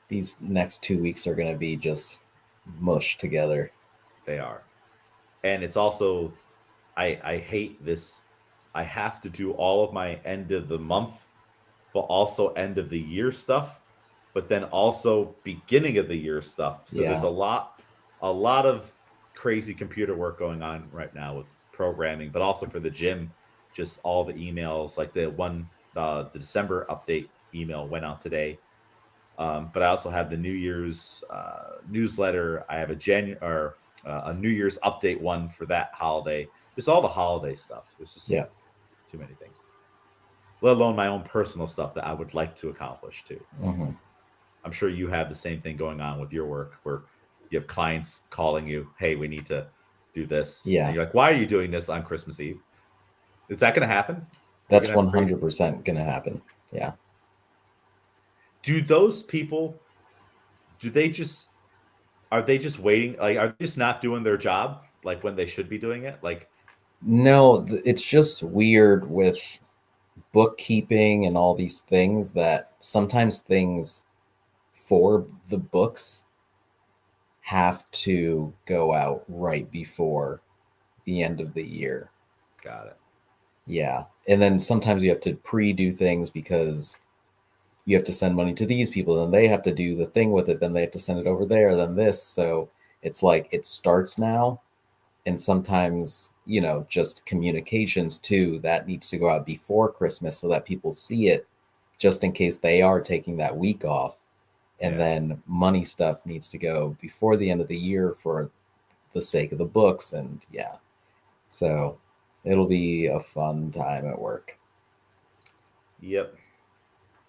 These next 2 weeks are going to be just mushed together. They are. And it's also, I hate this. I have to do all of my end of the month, but also end of the year stuff, but then also beginning of the year stuff. So there's a lot of crazy computer work going on right now with programming, but also for the gym, just all the emails, like the December update email went out today. But I also have the New Year's newsletter. I have a New Year's update one for that holiday. Just all the holiday stuff. There's just too many things. Let alone my own personal stuff that I would like to accomplish too. Mm-hmm. I'm sure you have the same thing going on with your work, where you have clients calling you, "Hey, we need to do this." Yeah. And you're like, "Why are you doing this on Christmas Eve?" Is that going to happen? That's 100% going to happen. Yeah. Do those people? Do they just? Are they just waiting? Like, are they just not doing their job like when they should be doing it? Like, no, it's just weird with bookkeeping and all these things that sometimes things for the books have to go out right before the end of the year. got it. Yeah. And then sometimes you have to pre-do things because you have to send money to these people, then they have to do the thing with it, then they have to send it over there, then this. So it's like it starts now. And sometimes, just communications too, that needs to go out before Christmas so that people see it just in case they are taking that week off. And then money stuff needs to go before the end of the year for the sake of the books. And so it'll be a fun time at work. Yep.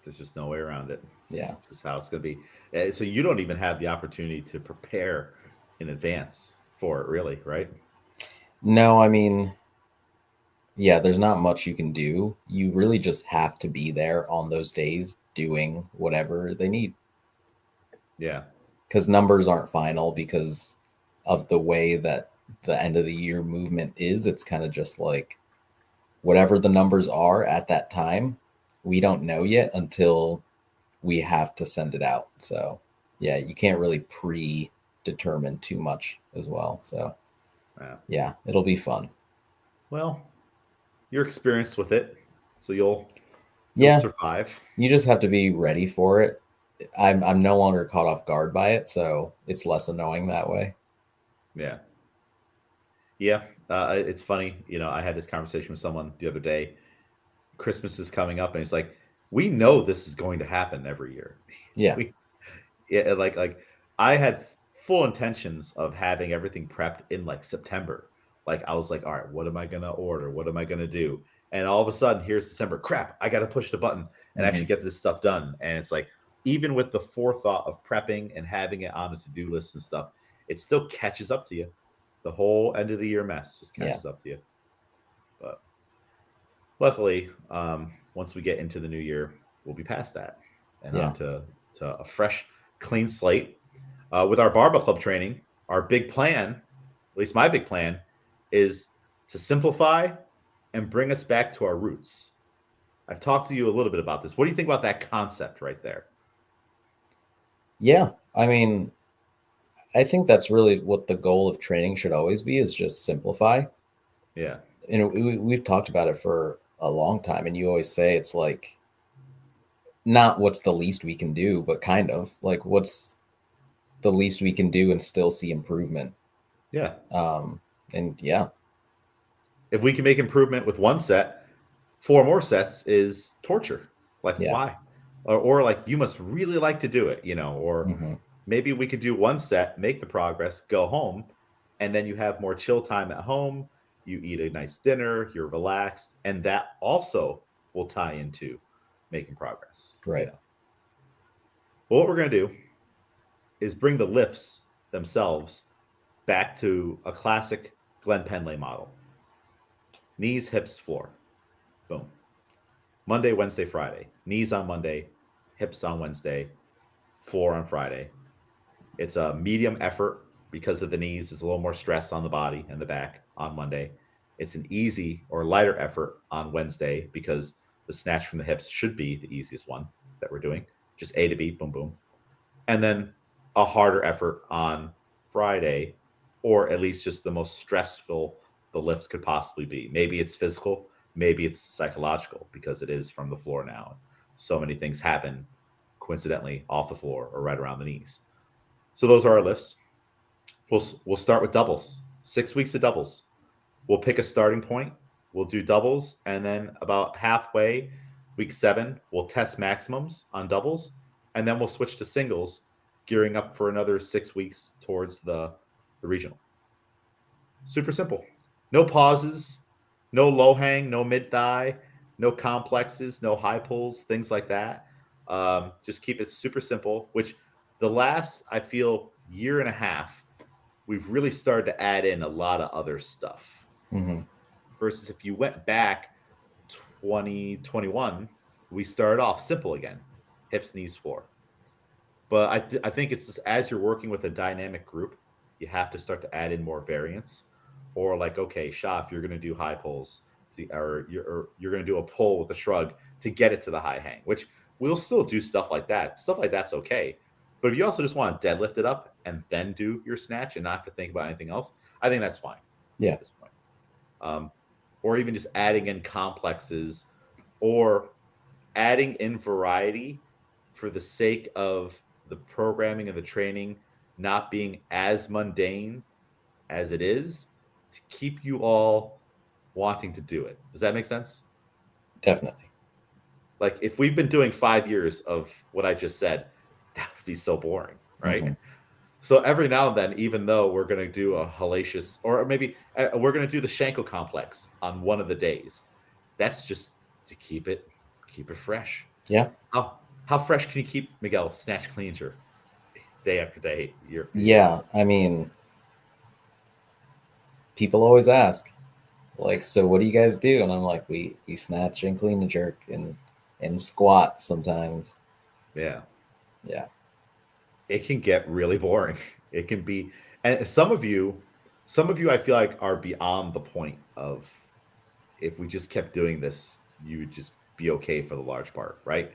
There's just no way around it. Yeah. Just how it's going to be. So you don't even have the opportunity to prepare in advance for it, really, right? No, I mean, there's not much you can do. You really just have to be there on those days doing whatever they need. Yeah. Because numbers aren't final because of the way that the end of the year movement is. It's kind of just like whatever the numbers are at that time, we don't know yet until we have to send it out. So you can't really predetermine too much as well. So it'll be fun. Well, you're experienced with it, so you'll survive. You just have to be ready for it. I'm no longer caught off guard by it, so it's less annoying that way. Yeah. It's funny. I had this conversation with someone the other day. Christmas is coming up, and it's like, we know this is going to happen every year. Yeah. Like I had full intentions of having everything prepped in like September. Like I was like, all right, what am I going to order? What am I going to do? And all of a sudden, here's December. Crap, I got to push the button and actually get this stuff done. And it's like, even with the forethought of prepping and having it on a to-do list and stuff, it still catches up to you. The whole end of the year mess just catches up to you. But luckily, once we get into the new year, we'll be past that and on to a fresh, clean slate. With our barbell club training, our big plan, at least my big plan, is to simplify and bring us back to our roots. I've talked to you a little bit about this. What do you think about that concept right there? Yeah, I mean, I think that's really what the goal of training should always be, is just simplify. Yeah. And we've talked about it for a long time, and you always say it's like not what's the least we can do, but kind of like what's the least we can do and still see improvement. Yeah. And yeah, If we can make improvement with one set, 4 more sets is torture. Like, yeah. why? Or like, you must really like to do it, or Hmm. maybe we could do one set, make the progress, go home, and then you have more chill time at home. You eat a nice dinner, you're relaxed, and that also will tie into making progress. Right. Well, what we're going to do is bring the lifts themselves back to a classic Glenn Penley model: knees, hips, floor. Boom. Monday, Wednesday, Friday. Knees on Monday, hips on Wednesday, floor on Friday. It's a medium effort because of the knees. There's a little more stress on the body and the back on Monday. It's an easy or lighter effort on Wednesday because the snatch from the hips should be the easiest one that we're doing. Just A to B, boom, boom. And then a harder effort on Friday, or at least just the most stressful the lift could possibly be. Maybe it's physical, maybe it's psychological because it is from the floor now. So many things happen coincidentally off the floor or right around the knees. So those are our lifts. We'll start with doubles. 6 weeks of doubles. We'll pick a starting point. We'll do doubles, and then about halfway, week 7, we'll test maximums on doubles, and then we'll switch to singles, gearing up for another 6 weeks towards the regional. Super simple. No pauses, no low hang, no mid thigh, no complexes, no high pulls, things like that. Just keep it super simple, which the last, I feel, year and a half, we've really started to add in a lot of other stuff. Hmm. Versus if you went back 2021, we started off simple again: hips, knees, floor. But I think it's just as you're working with a dynamic group, you have to start to add in more variance. Or like, okay, Sha, if you're going to do high pulls, or you're going to do a pull with a shrug to get it to the high hang, which we'll still do stuff like that. Stuff like that's okay. But if you also just want to deadlift it up and then do your snatch and not have to think about anything else, I think that's fine Yeah. at this point. Um, or even just adding in complexes or adding in variety for the sake of the programming and the training not being as mundane as it is, to keep you all wanting to do it. Does that make sense? Definitely. Like, if we've been doing 5 years of what I just said, that would be so boring, Hmm. right? So every now and then, even though we're going to do a hellacious, or maybe we're going to do the Shanko complex on one of the days, that's just to keep it fresh. Yeah. How fresh can you keep Miguel snatch cleaner day after day, year after year? Yeah. I mean, people always ask, like, so what do you guys do? And I'm like, we snatch and clean and jerk and squat sometimes. Yeah, Yeah. it can get really boring. It can be, and some of you, I feel like are beyond the point of, if we just kept doing this, you would just be okay for the large part, right?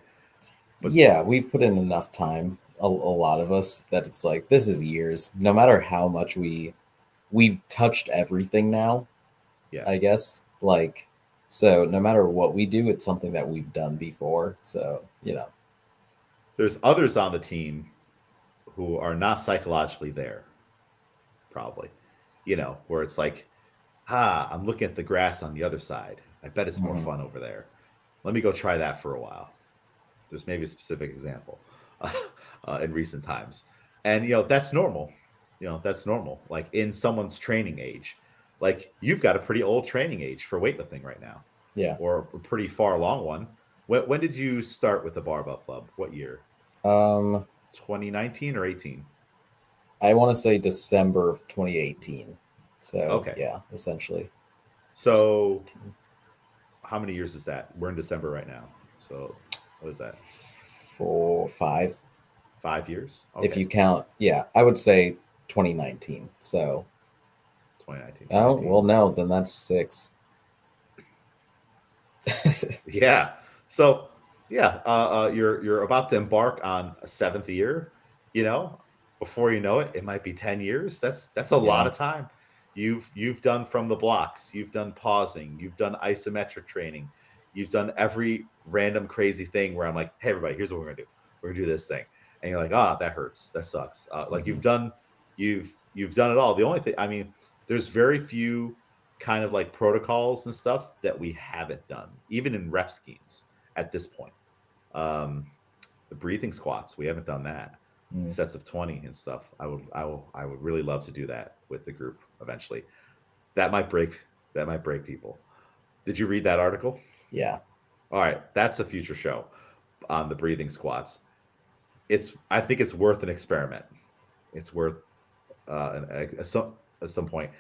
But Yeah, we've put in enough time, a lot of us, that it's like this is years. No matter how much we've touched everything now, yeah, I guess. Like, so no matter what we do, it's something that we've done before. So, there's others on the team who are not psychologically there, probably, where it's like, I'm looking at the grass on the other side. I bet it's more mhm. fun over there. Let me go try that for a while. There's maybe a specific example in recent times. And, that's normal. That's normal. Like, in someone's training age, like, you've got a pretty old training age for weightlifting right now, Yeah. or a pretty far along one. When did you start with the barbell club? What year? Um, 2019 or 18? I want to say December of 2018. So, Okay. yeah, essentially. So how many years is that? We're in December right now. So what is that? 4, 5. 5 years? If Okay. you count, yeah, I would say 2019. So, 2019, oh, 2019. well, no, then that's 6. Yeah. So yeah, you're about to embark on a 7th year. You know, Before you know it, it might be 10 years. That's a lot Yeah. of time. You've done from the blocks. You've done pausing. You've done isometric training. You've done every random crazy thing where I'm like, hey everybody, here's what we're gonna do. We're gonna do this thing, and you're like, that hurts. That sucks. Like Hmm. you've done it all. The only thing, I mean, there's very few kind of like protocols and stuff that we haven't done, even in rep schemes at this point. Um, the breathing squats, we haven't done that. Mm. Sets of 20 and stuff. I would really love to do that with the group eventually. That might break people. Did you read that article? Yeah. All right, that's a future show on the breathing squats. I think it's worth an experiment. It's worth at some point,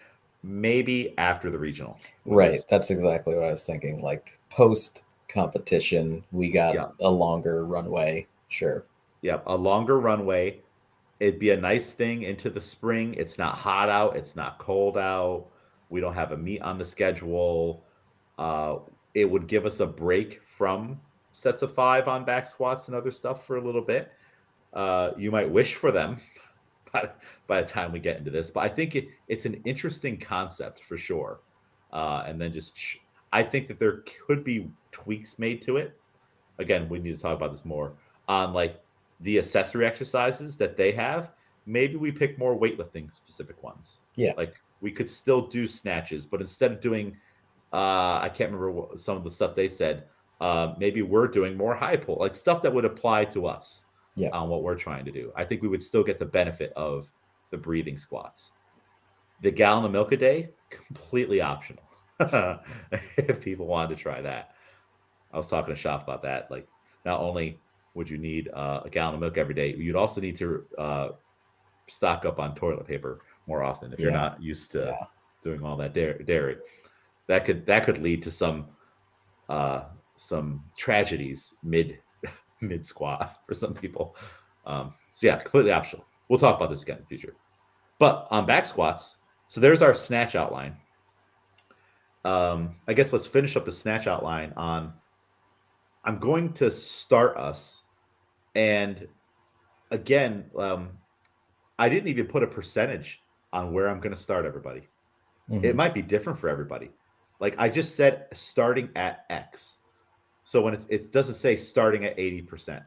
maybe after the regional. Right. That's exactly what I was thinking. Like post competition, we got Yeah, a longer runway. Sure. yeah, a longer runway. It'd be a nice thing into the spring. It's not hot out. It's not cold out. We don't have a meet on the schedule. Uh, it would give us a break from sets of 5 on back squats and other stuff for a little bit. You might wish for them by, by the time we get into this, but I think it's an interesting concept for sure. And then I think that there could be tweaks made to it. Again, we need to talk about this more on like the accessory exercises that they have. Maybe we pick more weightlifting specific ones. Yeah. Like we could still do snatches, but instead of doing, I can't remember some of the stuff they said. Maybe we're doing more high pull, like stuff that would apply to us Yeah. on what we're trying to do. I think we would still get the benefit of the breathing squats. The gallon of milk a day, completely optional. If people wanted to try that. I was talking to Shop about that. Like, not only would you need a gallon of milk every day, you'd also need to stock up on toilet paper more often if you're not used to doing all that dairy. That could lead to some tragedies mid squat for some people. So yeah, completely optional. We'll talk about this again in the future. But on back squats, so there's our snatch outline. I guess let's finish up the snatch outline on. I'm going to start us, and again, I didn't even put a percentage on where I'm going to start everybody. Mm-hmm. It might be different for everybody. Like I just said, starting at X. So when it doesn't say starting at 80%,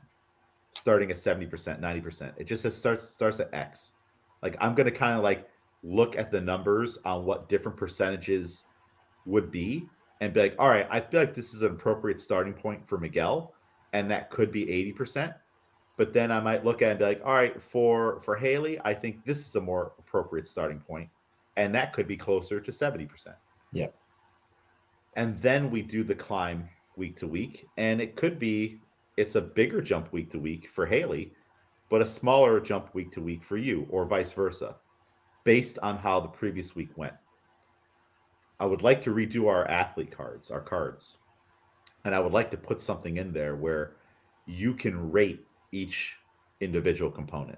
starting at 70%, 90%. It just says starts at X. Like I'm going to kind of like look at the numbers on what different percentages would be and be like, all right, I feel like this is an appropriate starting point for Miguel, and that could be 80%. But then I might look at it and be like, all right, for Haley, I think this is a more appropriate starting point, and that could be closer to 70%. Yeah. And then we do the climb week to week, and it's a bigger jump week to week for Haley, but a smaller jump week to week for you, or vice versa, based on how the previous week went. I would like to redo our athlete cards, our cards. And I would like to put something in there where you can rate each individual component.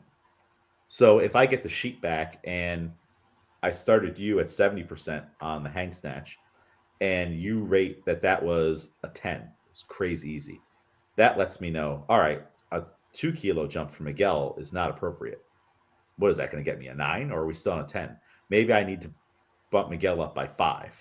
So if I get the sheet back and I started you at 70% on the hang snatch, and you rate that was a 10, it's crazy easy. That lets me know, all right, a 2 kilo jump for Miguel is not appropriate. What is that going to get me, a 9, or are we still on a 10? Maybe I need to bump Miguel up by 5.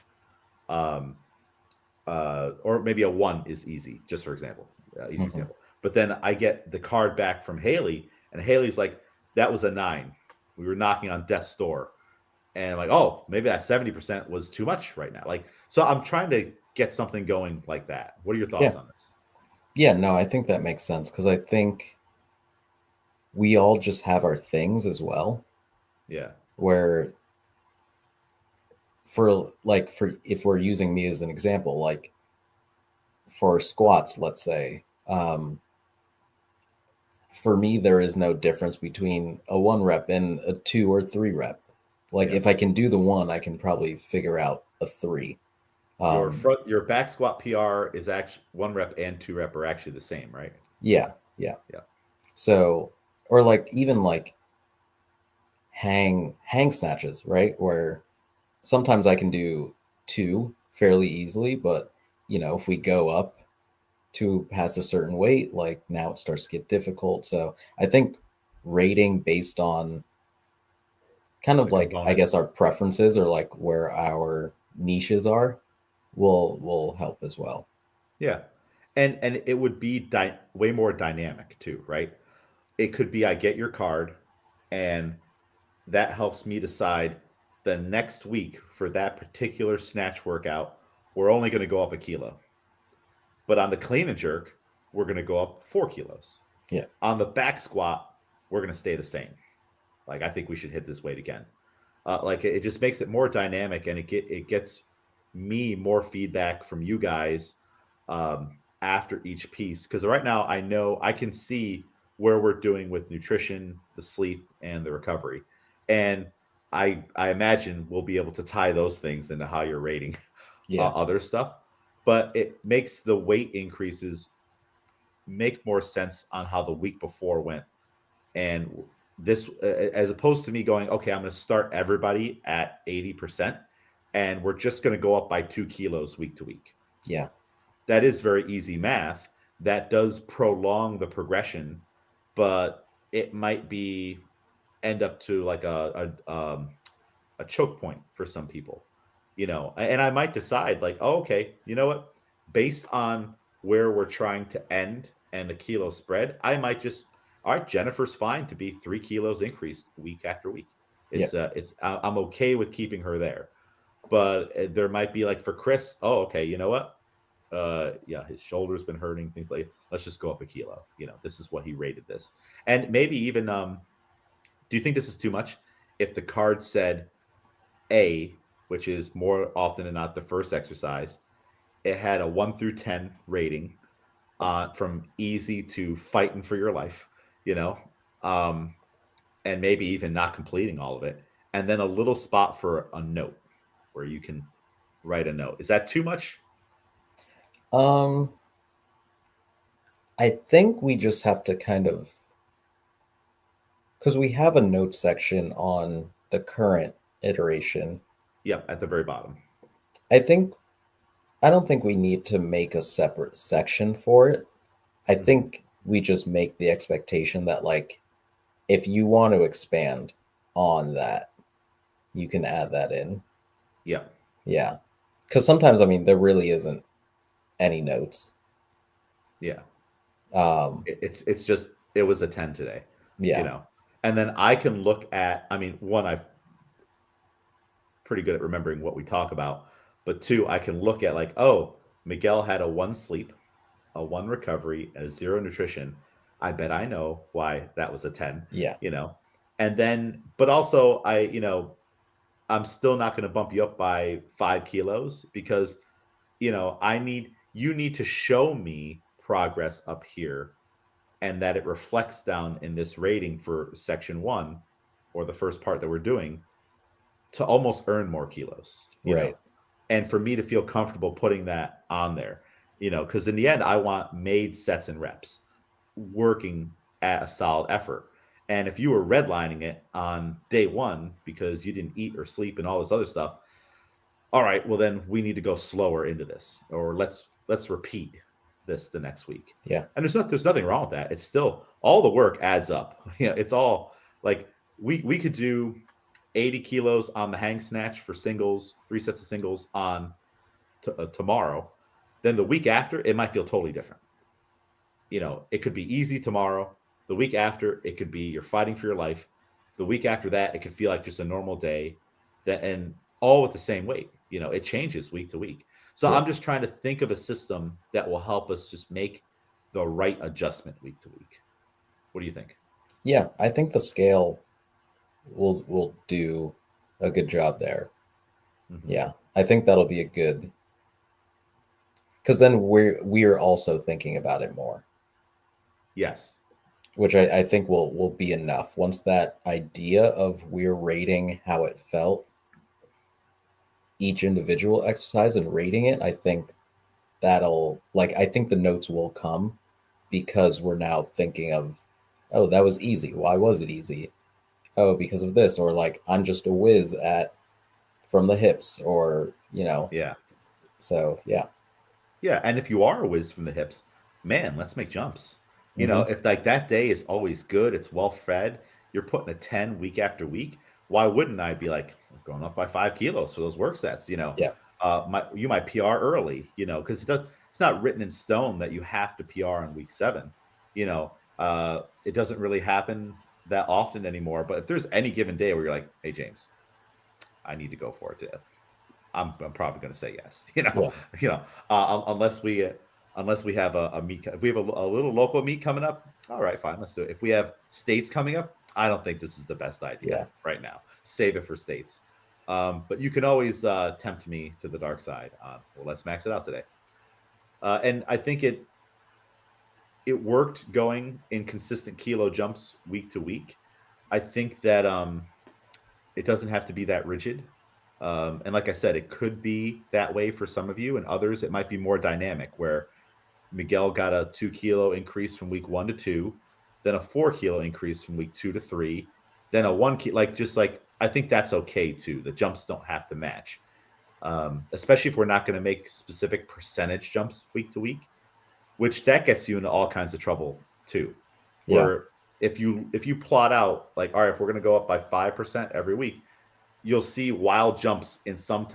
Or maybe a 1 is easy, just for example. Easy example. But then I get the card back from Haley, and Haley's like, that was a 9. We were knocking on death's door. And I'm like, oh, maybe that 70% was too much right now. Like, so I'm trying to get something going like that. What are your thoughts on this? Yeah, no, I think that makes sense because I think we all just have our things as well. Yeah. Where if we're using me as an example, like for squats, let's say, for me, there is no difference between a 1 rep and a 2 or 3 rep. Like if I can do the 1, I can probably figure out a 3. Your back squat PR is actually 1 rep and 2 rep are actually the same, right? Yeah. So, or like even like hang snatches, right? Where sometimes I can do 2 fairly easily, but if we go up to past a certain weight, like now it starts to get difficult. So I think rating based on kind of like, I guess, our preferences or like where our niches are will help as well. Yeah. And it would be way more dynamic too, right? It could be I get your card and that helps me decide the next week for that particular snatch workout, we're only going to go up a kilo. But on the clean and jerk, we're going to go up 4 kilos. Yeah. On the back squat, we're going to stay the same. Like, I think we should hit this weight again. Like, it just makes it more dynamic, and it gets me more feedback from you guys after each piece. Because right now, I know I can see where we're doing with nutrition, the sleep, and the recovery, and I imagine we'll be able to tie those things into how you're rating Yeah. other stuff. But it makes the weight increases make more sense on how the week before went. And this, as opposed to me going, okay, I'm going to start everybody at 80%, and we're just going to go up by 2 kilos week to week. Yeah. That is very easy math. That does prolong the progression, but it might be end up to like a choke point for some people, and I might decide like, oh, okay, you know what, based on where we're trying to end and the kilo spread, I might just, all right, Jennifer's fine to be 3 kilos increased week after week. I'm okay with keeping her there, but there might be like for Chris, oh, okay, you know what, yeah, his shoulder's been hurting, things like, let's just go up a kilo. This is what he rated this. And maybe even do you think this is too much if the card said A, which is more often than not the first exercise, it had a 1 through 10 rating, from easy to fighting for your life, um, and maybe even not completing all of it, and then a little spot for a note where you can write a note. Is that too much? Um, I think we just have to kind of, because we have a note section on the current iteration. Yeah, at the very bottom. I don't think we need to make a separate section for it. I think we just make the expectation that, like, if you want to expand on that, you can add that in. Yeah. Yeah. Because sometimes, I mean, there really isn't any notes. Yeah. Um, It's just, it was a 10 today, yeah. and then I can look at, I mean, one, I'm pretty good at remembering what we talk about, but two, I can look at like, oh, Miguel had a 1 sleep, a 1 recovery, a 0 nutrition. I bet I know why that was a 10. Yeah. And then, but also I'm still not going to bump you up by 5 kilos because, you need to show me progress up here, and that it reflects down in this rating for section 1, or the first part that we're doing, to almost earn more kilos, Right. and for me to feel comfortable putting that on there, because in the end, I want made sets and reps working at a solid effort. And if you were redlining it on day 1 because you didn't eat or sleep and all this other stuff, all right, well then we need to go slower into this, or let's repeat this the next week. Yeah. And there's nothing wrong with that. It's still, all the work adds up. It's all like, we could do 80 kilos on the hang snatch for singles, 3 sets of singles on tomorrow. Then the week after, it might feel totally different. It could be easy tomorrow. The week after, it could be you're fighting for your life. The week after that, it could feel like just a normal day, and all with the same weight. It changes week to week. So Yeah. I'm just trying to think of a system that will help us just make the right adjustment week to week. What do you think? Yeah. I think the scale will do a good job there. Mm-hmm. Yeah. I think that'll be a good, because then we're also thinking about it more. Yes. Which I think will be enough. Once that idea of we're rating how it felt, each individual exercise, and rating it, I think I think the notes will come, because we're now thinking of, oh, that was easy. Why was it easy? Oh, because of this. Or like, I'm just a whiz at from the hips, or Yeah. So yeah. Yeah. And if you are a whiz from the hips, man, let's make jumps. Mm-hmm. If like that day is always good, it's well fed, you're putting a 10 week after week, why wouldn't I be like, going up by 5 kilos for those work sets? Yeah. You might PR early, because it's not written in stone that you have to PR on week 7. It doesn't really happen that often anymore. But if there's any given day where you're like, hey, James, I need to go for it. I'm probably going to say yes. Yeah. Unless we have a meet, if we have a little local meet coming up. All right, fine, let's do it. If we have states coming up, I don't think this is the best idea Yeah. right now. Save it for states. But you can always tempt me to the dark side. Well, let's max it out today. And I think it worked going in consistent kilo jumps week to week. I think that it doesn't have to be that rigid. And like I said, it could be that way for some of you, and others it might be more dynamic, where Miguel got a 2 kilo increase from week 1 to 2, then a 4 kilo increase from week 2 to 3, then a 1 kilo. Like I think that's okay too. The jumps don't have to match, especially if we're not going to make specific percentage jumps week to week, which that gets you into all kinds of trouble too. Where if you plot out like, all right, if we're going to go up by 5% every week, you'll see wild jumps in some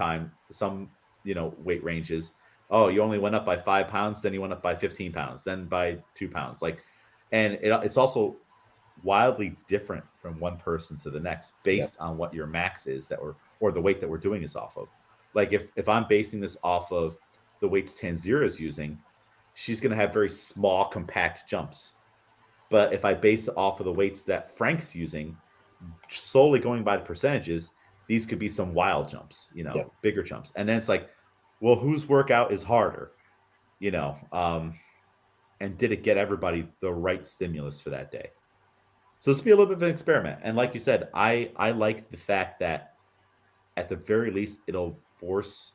weight ranges. Oh, you only went up by 5 pounds, then you went up by 15 pounds, then by 2 pounds. And it's also wildly different from one person to the next based on what your max is or the weight that we're doing this off of. Like if I'm basing this off of the weights Tanzira is using, she's going to have very small, compact jumps. But if I base it off of the weights that Frank's using, solely going by the percentages, these could be some wild jumps, bigger jumps. And then it's like, well, whose workout is harder, and did it get everybody the right stimulus for that day? So this will be a little bit of an experiment. And like you said, I like the fact that at the very least, it'll force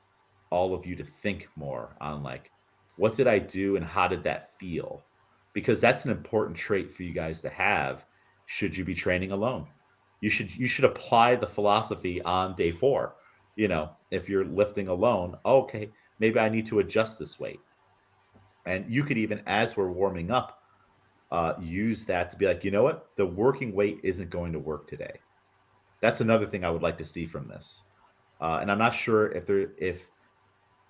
all of you to think more on like, what did I do and how did that feel? Because that's an important trait for you guys to have should you be training alone. You should apply the philosophy on day 4. If you're lifting alone, okay, maybe I need to adjust this weight. And you could even, as we're warming up, use that to be like, you know what? The working weight isn't going to work today. That's another thing I would like to see from this. And I'm not sure if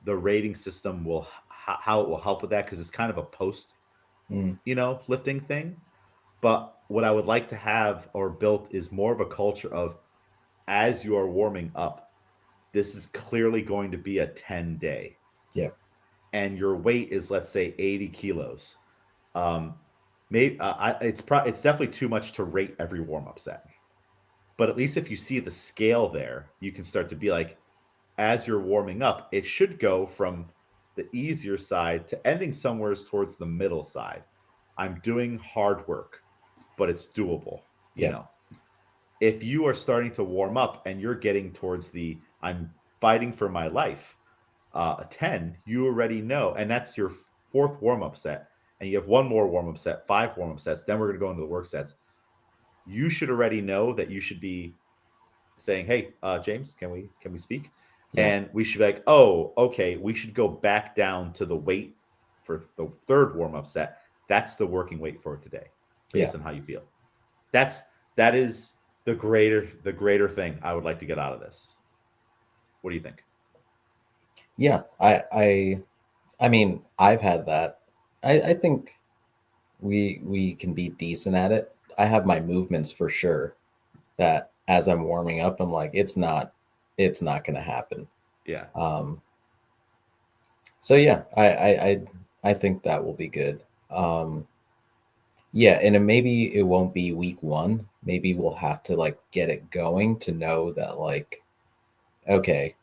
the rating system will how it will help with that, because it's kind of a post, lifting thing. But what I would like to have or built is more of a culture of, as you are warming up, this is clearly going to be a 10-day. Yeah. And your weight is, let's say, 80 kilos. It's definitely too much to rate every warm-up set. But at least if you see the scale there, you can start to be like, as you're warming up, it should go from the easier side to ending somewhere towards the middle side. I'm doing hard work, but it's doable. If you are starting to warm up and you're getting towards the I'm fighting for my life, a 10, you already know, and that's your 4th warm-up set, and you have one more warm-up set, 5 warm-up sets, then we're going to go into the work sets. You should already know that you should be saying, hey, James, can we speak? And we should be like, oh, okay, we should go back down to the weight for the 3rd warm-up set. That's the working weight for today, based on how you feel. That is the greater thing I would like to get out of this. What do you think? Yeah, I mean, I've had that. I think we can be decent at it. I have my movements for sure that as I'm warming up, I'm like, it's not going to happen. Yeah. So yeah, I think that will be good. Yeah, and maybe it won't be week 1. Maybe we'll have to like get it going to know that like, okay,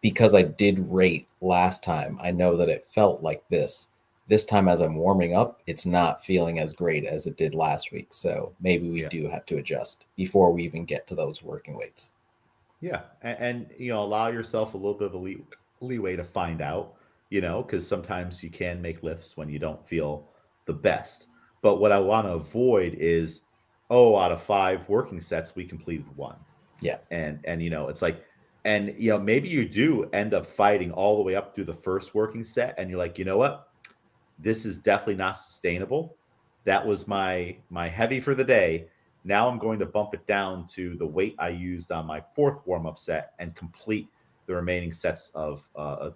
because I did rate last time, I know that it felt like this. This time as I'm warming up, it's not feeling as great as it did last week. So maybe we do have to adjust before we even get to those working weights. Yeah. And allow yourself a little bit of a leeway to find out, because sometimes you can make lifts when you don't feel the best. But what I want to avoid is, out of 5 working sets, we completed 1. Yeah. And it's like, and maybe you do end up fighting all the way up through the 1st working set, and you're like, you know what? This is definitely not sustainable. That was my heavy for the day. Now I'm going to bump it down to the weight I used on my 4th warm-up set and complete the remaining sets of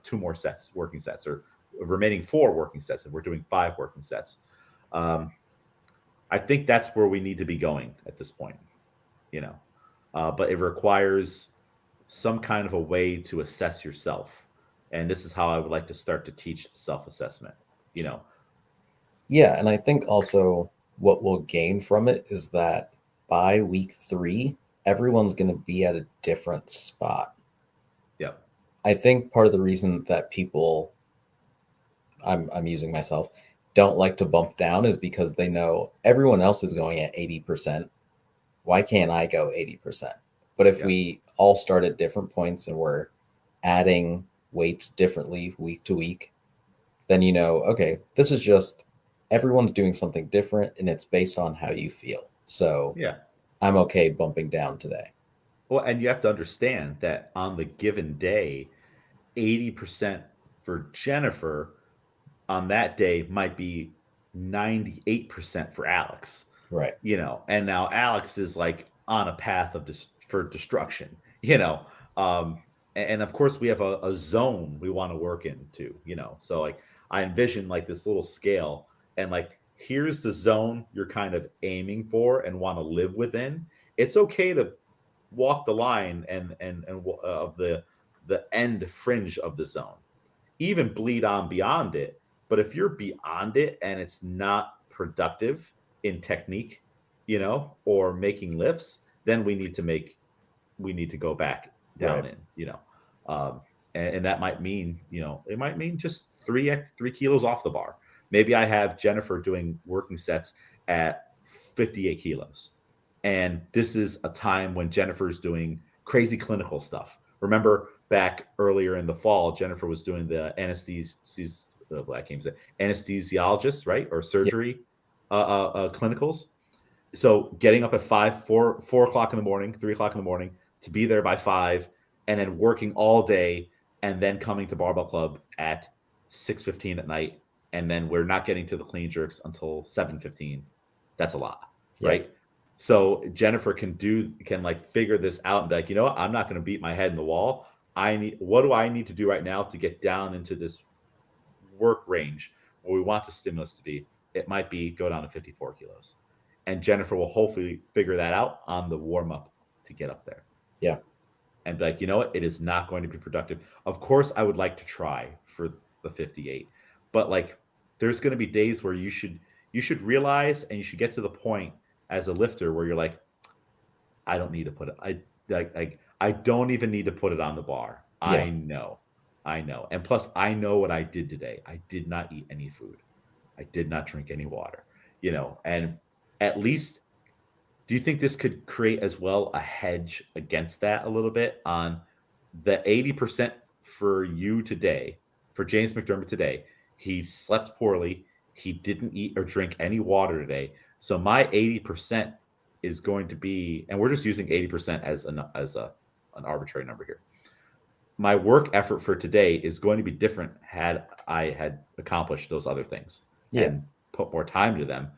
2 more sets, working sets, or remaining 4 working sets, if we're doing 5 working sets. I think that's where we need to be going at this point, but it requires some kind of a way to assess yourself. And this is how I would like to start to teach the self-assessment, you know. Yeah, and I think also what we'll gain from it is that by week 3, everyone's going to be at a different spot. Yeah. I think part of the reason that people, I'm using myself, don't like to bump down is because they know everyone else is going at 80%. Why can't I go 80%? But if Yeah. we all start at different points and we're adding weights differently week to week, then you know, okay, this is just everyone's doing something different and it's based on how you feel. So Yeah. I'm okay bumping down today. Well, and you have to understand that on the given day, 80% for Jennifer on that day might be 98% for Alex, Right. you know, and now Alex is like on a path of for destruction, you know. And of course we have a zone we want to work into, you know. So like I envision like this little scale, and like here's the zone you're kind of aiming for and want to live within. It's okay to walk the line and of the end fringe of the zone, even bleed on beyond it. But if you're beyond it and it's not productive in technique, you know, or making lifts, then we need to go back Right. down in, you know. And that might mean, you know, it might mean just 3 kilos off the bar. Maybe I have Jennifer doing working sets at 58 kilos. And this is a time when Jennifer's doing crazy clinical stuff. Remember back earlier in the fall, Jennifer was doing the anesthesiologist, right? Or Yeah. surgery clinicals. So getting up at 4 o'clock in the morning, 3 o'clock in the morning to be there by 5, and then working all day, and then coming to Barbell Club at 6:15 at night, and then we're not getting to the clean jerks until 7:15. That's a lot, Yeah. right? So Jennifer can like figure this out and be like, you know what? I'm not going to beat my head in the wall. What do I need to do right now to get down into this work range where we want the stimulus to be? It might be go down to 54 kilos. And Jennifer will hopefully figure that out on the warm up to get up there. Yeah. And be like, you know what? It is not going to be productive. Of course, I would like to try for the 58, but like, there's going to be days where you should realize and you should get to the point as a lifter where you're like, I don't need to put it. I don't even need to put it on the bar. Yeah. I know. And plus, I know what I did today. I did not eat any food. I did not drink any water. You know, and at least, do you think this could create as well a hedge against that a little bit on the 80% for you today, for James McDermott today? He slept poorly. He didn't eat or drink any water today. So my 80% is going to be, and we're just using 80% as an arbitrary number here. My work effort for today is going to be different had I had accomplished those other things Yeah. and put more time to them.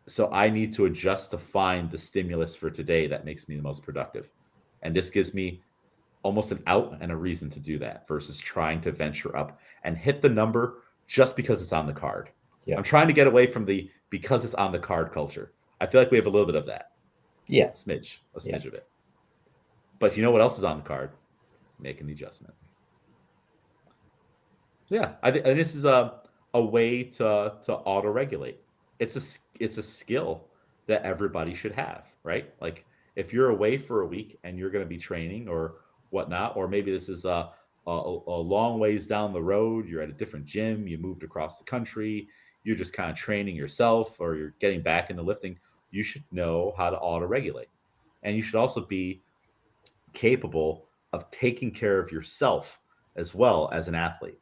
So I need to adjust to find the stimulus for today that makes me the most productive. And this gives me almost an out and a reason to do that versus trying to venture up and hit the number just because it's on the card. Yeah. I'm trying to get away from the because it's on the card culture. I feel like we have a little bit of that. Yeah. A smidge Yeah. of it. But you know what else is on the card? Making the adjustment. Yeah, and this is a way to auto regulate. It's a skill that everybody should have, right? Like if you're away for a week and you're going to be training or whatnot, or maybe this is a long ways down the road. You're at a different gym. You moved across the country. You're just kind of training yourself, or you're getting back into lifting. You should know how to auto regulate, and you should also be capable of taking care of yourself as well as an athlete,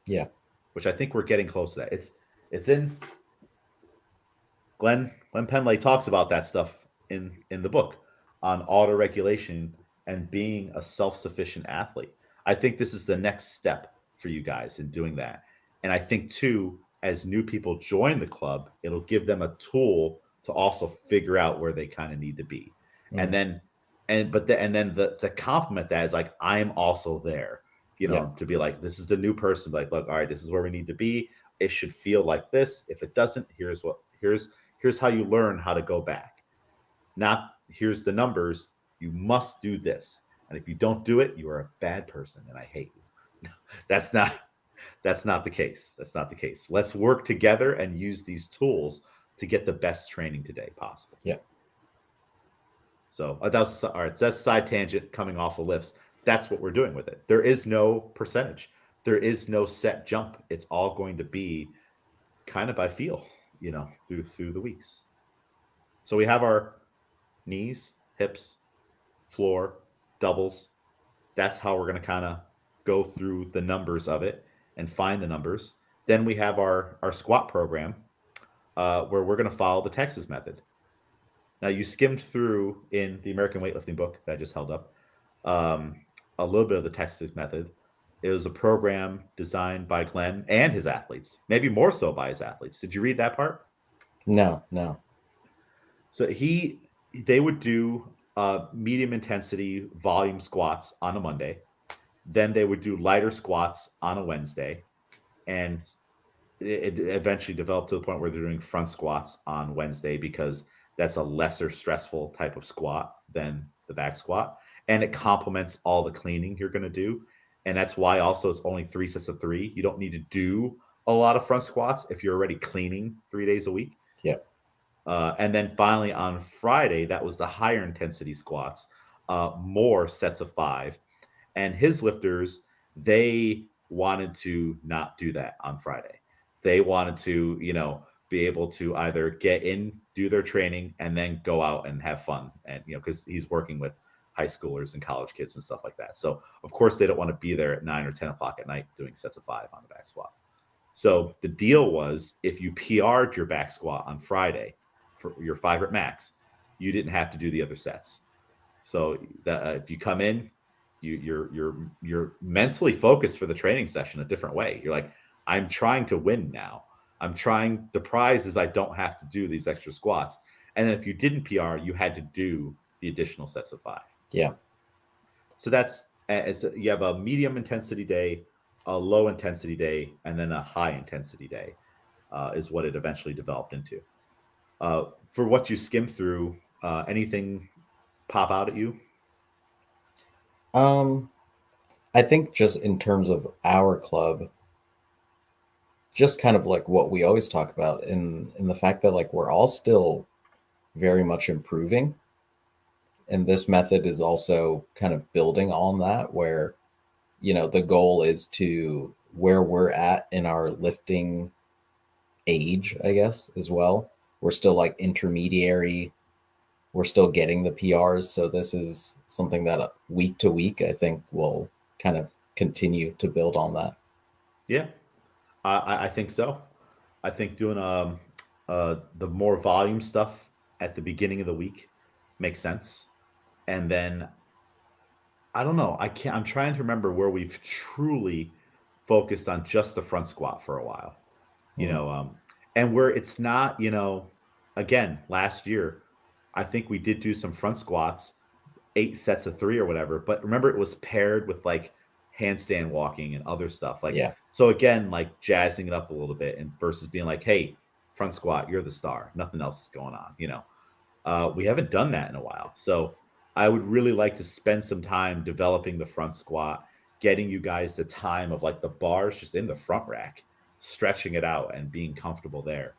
Yeah. which I think we're getting close to that. It's in Glenn Penley talks about that stuff in the book on auto regulation and being a self-sufficient athlete. I think this is the next step for you guys in doing that. And I think too, as new people join the club, it'll give them a tool to also figure out where they kind of need to be. And Mm. then and then the compliment that is like, I'm also there, you Yeah. know, to be like, this is the new person, like, look, all right, this is where we need to be. It should feel like this. If it doesn't, here's how you learn how to go back. Not here's the numbers. You must do this. And if you don't do it, you are a bad person and I hate you. That's not that's not the case. That's not the case. Let's work together and use these tools to get the best training today possible. Yeah. So that was all right. So that's a side tangent coming off of lifts. That's what we're doing with it. There is no percentage. There is no set jump. It's all going to be kind of by feel, through the weeks. So we have our knees, hips, floor, doubles. That's how we're going to kind of go through the numbers of it and find the numbers. Then we have our squat program where we're going to follow the Texas method. Now, you skimmed through in the American Weightlifting book that I just held up a little bit of the Texas method. It was a program designed by Glenn and his athletes, maybe more so by his athletes. Did you read that part? No. So they would do medium intensity volume squats on a Monday. Then they would do lighter squats on a Wednesday. And it eventually developed to the point where they're doing front squats on Wednesday because that's a lesser stressful type of squat than the back squat. And it complements all the cleaning you're going to do. And that's why also it's only 3 sets of 3. You don't need to do a lot of front squats if you're already cleaning 3 days a week. Yeah. And then finally on Friday, that was the higher intensity squats, more sets of 5. And his lifters, they wanted to not do that on Friday. They wanted to, be able to either get in, do their training, and then go out and have fun. And, because he's working with high schoolers and college kids and stuff like that. So, of course, they don't want to be there at 9 or 10 o'clock at night doing sets of 5 on the back squat. So the deal was if you PR'd your back squat on Friday for your 5 rep max, you didn't have to do the other sets. So if you come in, you're mentally focused for the training session a different way. You're like, I'm trying to win now. The prize is I don't have to do these extra squats. And then if you didn't PR, you had to do the additional sets of 5. Yeah. So you have a medium intensity day, a low intensity day, and then a high intensity day is what it eventually developed into. For what you skimmed through, anything pop out at you? I think just in terms of our club, just kind of like what we always talk about in the fact that like we're all still very much improving. And this method is also kind of building on that where, the goal is to where we're at in our lifting age, I guess, as well. We're still like intermediary. We're still getting the PRs. So this is something that week to week, I think will kind of continue to build on that. Yeah, I think so. I think doing the more volume stuff at the beginning of the week makes sense. And then I don't know. I'm trying to remember where we've truly focused on just the front squat for a while, and where it's not, again, last year, I think we did do some front squats, 8 sets of 3 or whatever. But remember, it was paired with like handstand walking and other stuff. Like, yeah. So again, like jazzing it up a little bit and versus being like, hey, front squat, you're the star. Nothing else is going on, we haven't done that in a while. So I would really like to spend some time developing the front squat, getting you guys the time of like the bars just in the front rack, stretching it out and being comfortable there.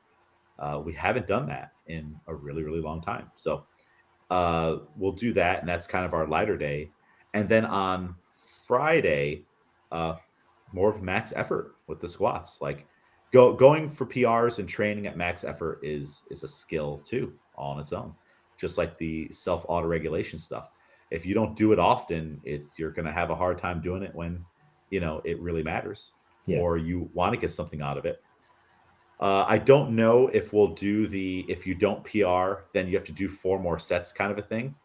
We haven't done that in a really, really long time. So we'll do that. And that's kind of our lighter day. And then on Friday, more of max effort with the squats. Like going for PRs and training at max effort is a skill too, all on its own. Just like the self auto-regulation stuff. If you don't do it often, you're going to have a hard time doing it when, it really matters or you want to get something out of it. I don't know if we'll do if you don't PR, then you have to do 4 more sets kind of a thing.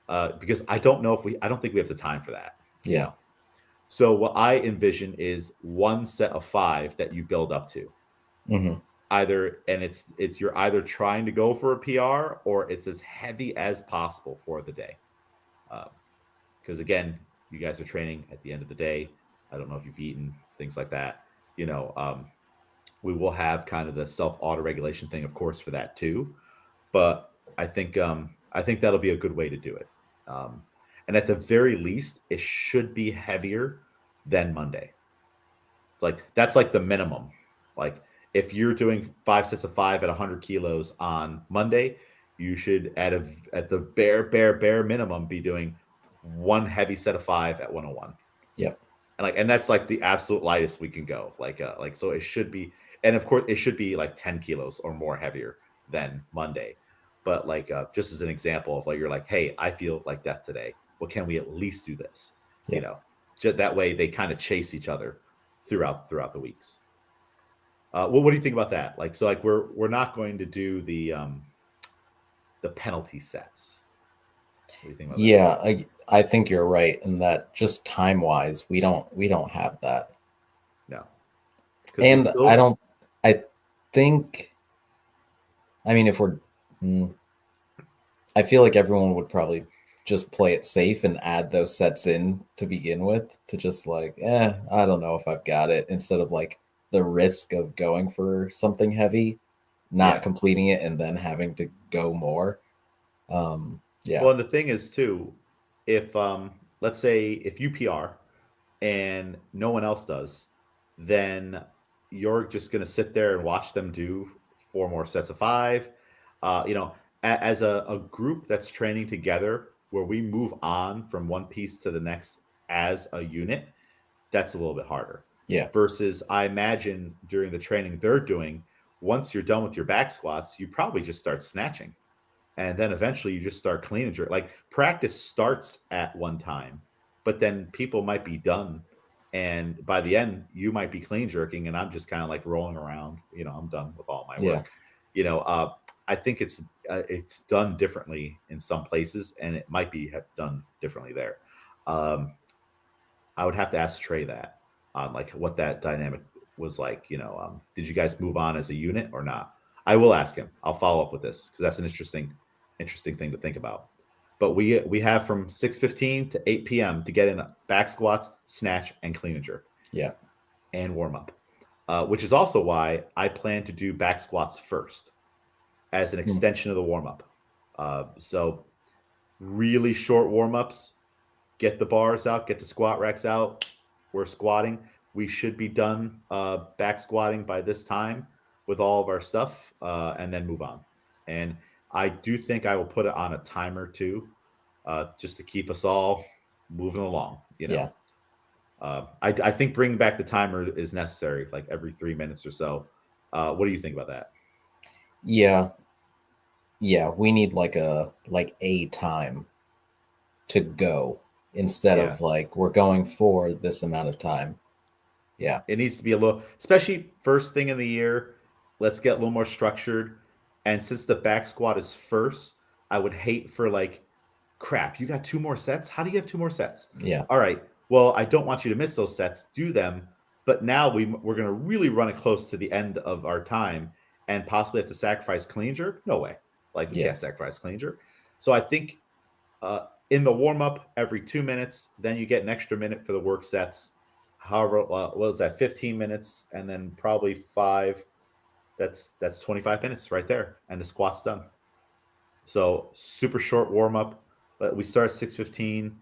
Because I don't think we have the time for that. Yeah. So what I envision is 1 set of 5 that you build up to. Mm-hmm. You're either trying to go for a PR or it's as heavy as possible for the day. Because again, you guys are training at the end of the day. I don't know if you've eaten, things like that. We will have kind of the self auto-regulation thing, of course, for that too. But I think that'll be a good way to do it. And at the very least, it should be heavier than Monday. It's like that's like the minimum. Like if you're doing 5 sets of 5 at 100 kilos on Monday, you should at the bare minimum be doing one heavy set of 5 at 101. Yep. And that's like the absolute lightest we can go. Like so it should be, and of course it should be like 10 kilos or more heavier than Monday. But just as an example of like you're like, hey, I feel like death today. Well, can we at least do this? Yeah. You know, just that way they kind of chase each other throughout the weeks. What do you think about that? Like, so like we're not going to do the penalty sets. What do you think about that? I think you're right in that just time wise, we don't have that. No. And I think, I mean, I feel like everyone would probably just play it safe and add those sets in to begin with to just like, I don't know if I've got it, instead of like the risk of going for something heavy, not completing it, and then having to go more. Yeah. Well, and the thing is too, if let's say if you PR and no one else does, then you're just going to sit there and watch them do 4 more sets of 5. As a group that's training together, where we move on from one piece to the next as a unit, that's a little bit harder. Yeah. Versus, I imagine during the training they're doing, once you're done with your back squats, you probably just start snatching. And then eventually you just start clean and jerk. Like practice starts at one time, but then people might be done. And by the end, you might be clean jerking, and I'm just kind of like rolling around. I'm done with all my work. I think it's done differently in some places, and it might be done differently there. I would have to ask Trey that on like what that dynamic was like. Did you guys move on as a unit or not? I will ask him. I'll follow up with this because that's an interesting thing to think about. But we have from 6:15 to 8 p.m. to get in back squats, snatch, and clean and jerk. Yeah. And warm up, which is also why I plan to do back squats first as an extension of the warm up. So really short warm ups, get the bars out, get the squat racks out. We're squatting. We should be done back squatting by this time with all of our stuff, and then move on. And I do think I will put it on a timer too, just to keep us all moving along. Yeah. I think bringing back the timer is necessary, like every 3 minutes or so. What do you think about that? Yeah, we need like a time to go instead of like we're going for this amount of time. Yeah, it needs to be a little, especially first thing in the year. Let's get a little more structured. And since the back squat is first, I would hate for like, crap, you got 2 more sets? How do you have 2 more sets? Yeah. All right. Well, I don't want you to miss those sets. Do them. But now we're going to really run it close to the end of our time and possibly have to sacrifice clean jerk. No way. Like we can't sacrifice clean jerk. So I think in the warm up every 2 minutes, then you get an extra minute for the work sets. However, what was that? 15 minutes and then probably 5. That's 25 minutes right there, and the squat's done. So super short warm up. We start at 6:15.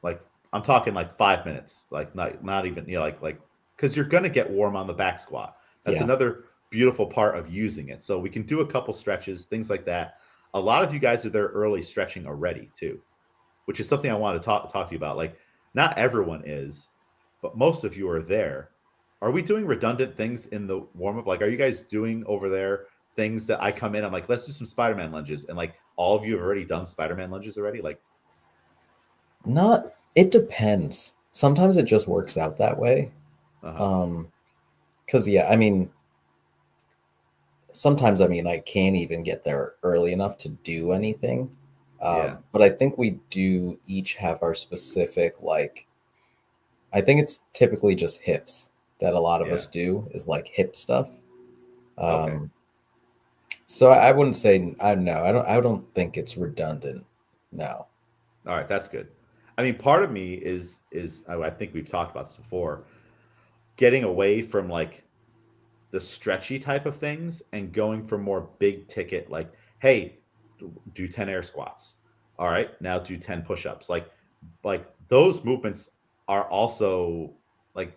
Like I'm talking like 5 minutes, like not even like because you're gonna get warm on the back squat. That's another beautiful part of using it. So we can do a couple stretches, things like that. A lot of you guys are there early stretching already too, which is something I want to talk to you about. Like not everyone is, but most of you are there. Are we doing redundant things in the warm-up? Like, are you guys doing over there things that I come in, I'm like, let's do some Spider-Man lunges. And like all of you have already done Spider-Man lunges already? Like, it depends. Sometimes it just works out that way. Because I mean, sometimes I can't even get there early enough to do anything. But I think we do each have our specific, like, I think it's typically just hips that a lot of us do, is like hip stuff. So I wouldn't say I don't think it's redundant. No. All right, that's good. I mean, part of me is I think we've talked about this before, getting away from like the stretchy type of things and going for more big ticket, like, hey, do 10 air squats, All right, now do 10 push-ups. Like those movements are also like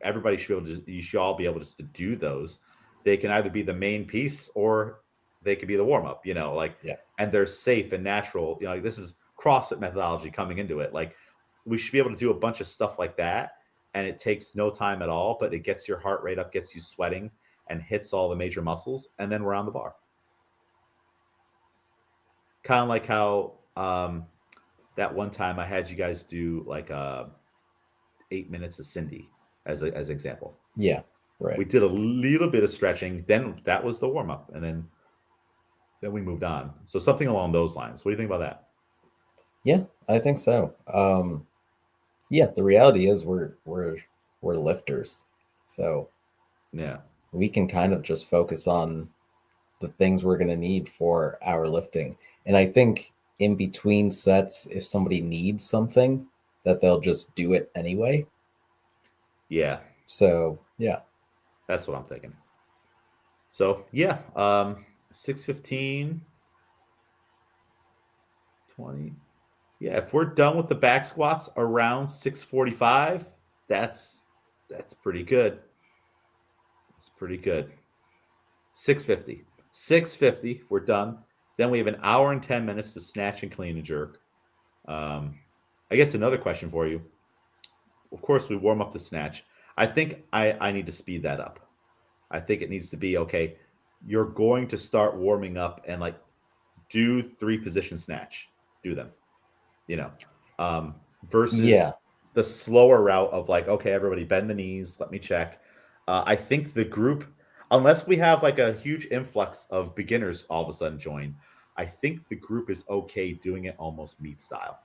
everybody should be able to, you should all be able to do those. They can either be the main piece or they could be the warm-up, like, Yeah. and they're safe and natural. Like this is CrossFit methodology coming into it. Like we should be able to do a bunch of stuff like that, and it takes no time at all, but it gets your heart rate up, gets you sweating, and hits all the major muscles, and then we're on the bar. Kind of like how that one time I had you guys do like 8 minutes of Cindy as example. Yeah. Right. We did a little bit of stretching, then that was the warm up, and then we moved on. So something along those lines. What do you think about that? Yeah, I think so. Yeah, the reality is we're lifters, so Yeah. we can kind of just focus on the things we're going to need for our lifting. And I think in between sets, if somebody needs something, that they'll just do it anyway. Yeah. So yeah, that's what I'm thinking. So yeah, 6:15, 20. Yeah, if we're done with the back squats around 6:45, that's pretty good. It's pretty good. 6:50. 6:50, we're done. Then we have an hour and 10 minutes to snatch and clean and jerk. I guess another question for you. Of course, we warm up the snatch. I think I need to speed that up. I think it needs to be, okay, you're going to start warming up and like do 3 position snatch. Do them, versus yeah, the slower route of like, okay, everybody bend the knees. Let me check. I think the group, unless we have like a huge influx of beginners all of a sudden join, I think the group is okay doing it almost meet style.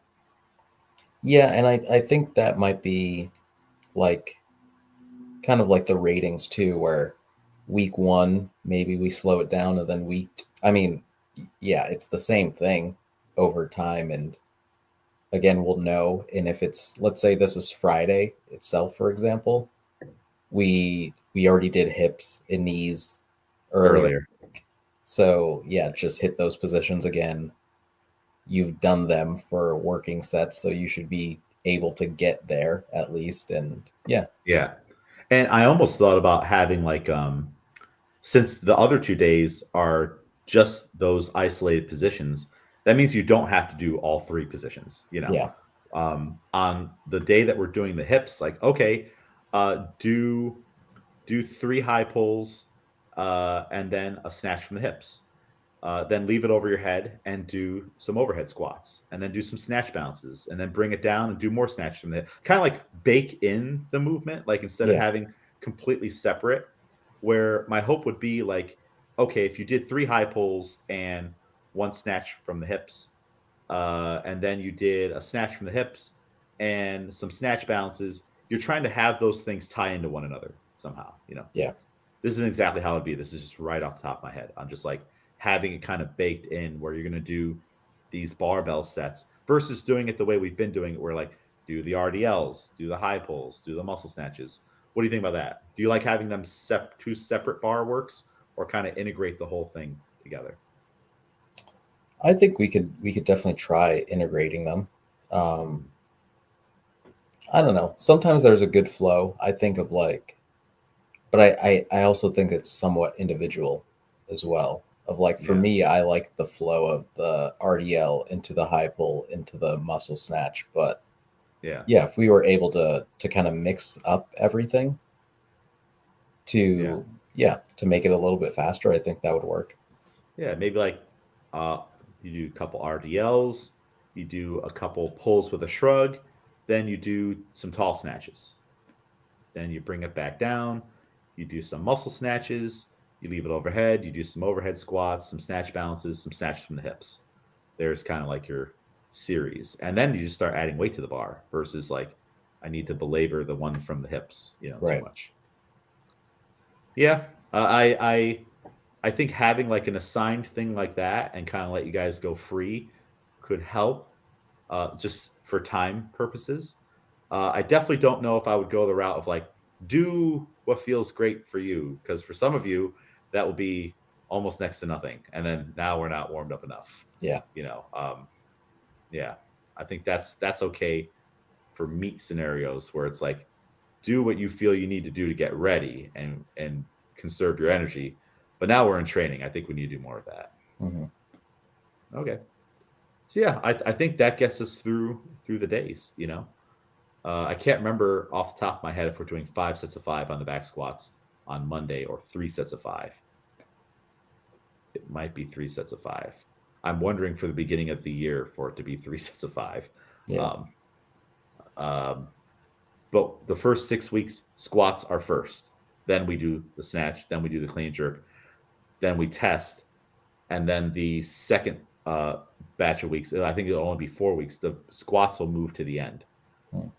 yeah, and I think that might be like kind of like the ratings too, where week 1 maybe we slow it down, and then yeah, it's the same thing over time. And again, we'll know. And if it's, let's say this is Friday itself, for example, we already did hips and knees earlier. So yeah, just hit those positions again. You've done them for working sets, so you should be able to get there at least. And yeah. Yeah. And I almost thought about having like since the other 2 days are just those isolated positions, that means you don't have to do all 3 positions, Yeah. On the day that we're doing the hips, like, okay, do 3 high pulls, and then a snatch from the hips. Then leave it over your head and do some overhead squats, and then do some snatch bounces, and then bring it down and do more snatch from the kind of like bake in the movement, like instead of having completely separate. Where my hope would be like, okay, if you did 3 high pulls and 1 snatch from the hips, and then you did a snatch from the hips and some snatch bounces, you're trying to have those things tie into one another somehow. Yeah. This isn't exactly how it'd be. This is just right off the top of my head. I'm just like having it kind of baked in where you're going to do these barbell sets versus doing it the way we've been doing it, where like do the RDLs, do the high pulls, do the muscle snatches. What do you think about that? Do you like having them 2 separate bar works, or kind of integrate the whole thing together? I think we could definitely try integrating them. I don't know. Sometimes there's a good flow. I think of like, but I also think it's somewhat individual as well. Of like, for me, I like the flow of the RDL into the high pull into the muscle snatch. But yeah, if we were able to kind of mix up everything to make it a little bit faster, I think that would work. Yeah, maybe like you do a couple RDLs, you do a couple pulls with a shrug, then you do some tall snatches. Then you bring it back down, you do some muscle snatches, you leave it overhead, you do some overhead squats, some snatch balances, some snatches from the hips. There's kind of like your series. And then you just start adding weight to the bar versus like, I need to belabor the one from the hips, too much. Yeah. I think having like an assigned thing like that and kind of let you guys go free could help, just for time purposes. I definitely don't know if I would go the route of like, do what feels great for you, because for some of you that will be almost next to nothing, and then now we're not warmed up enough. Yeah. Yeah. I think that's okay for meet scenarios where it's like do what you feel you need to do to get ready and conserve your energy. But now we're in training. I think we need to do more of that. Mm-hmm. Okay. So yeah, I think that gets us through the days. I can't remember off the top of my head if we're doing 5 sets of 5 on the back squats on Monday or 3 sets of 5. It might be 3 sets of 5. I'm wondering for the beginning of the year for it to be 3 sets of 5. Yeah. Um, um, but the first 6 weeks, squats are first. Then we do the snatch. Then we do the clean jerk. Then we test. And then the second batch of weeks, I think it'll only be 4 weeks, the squats will move to the end. Mm.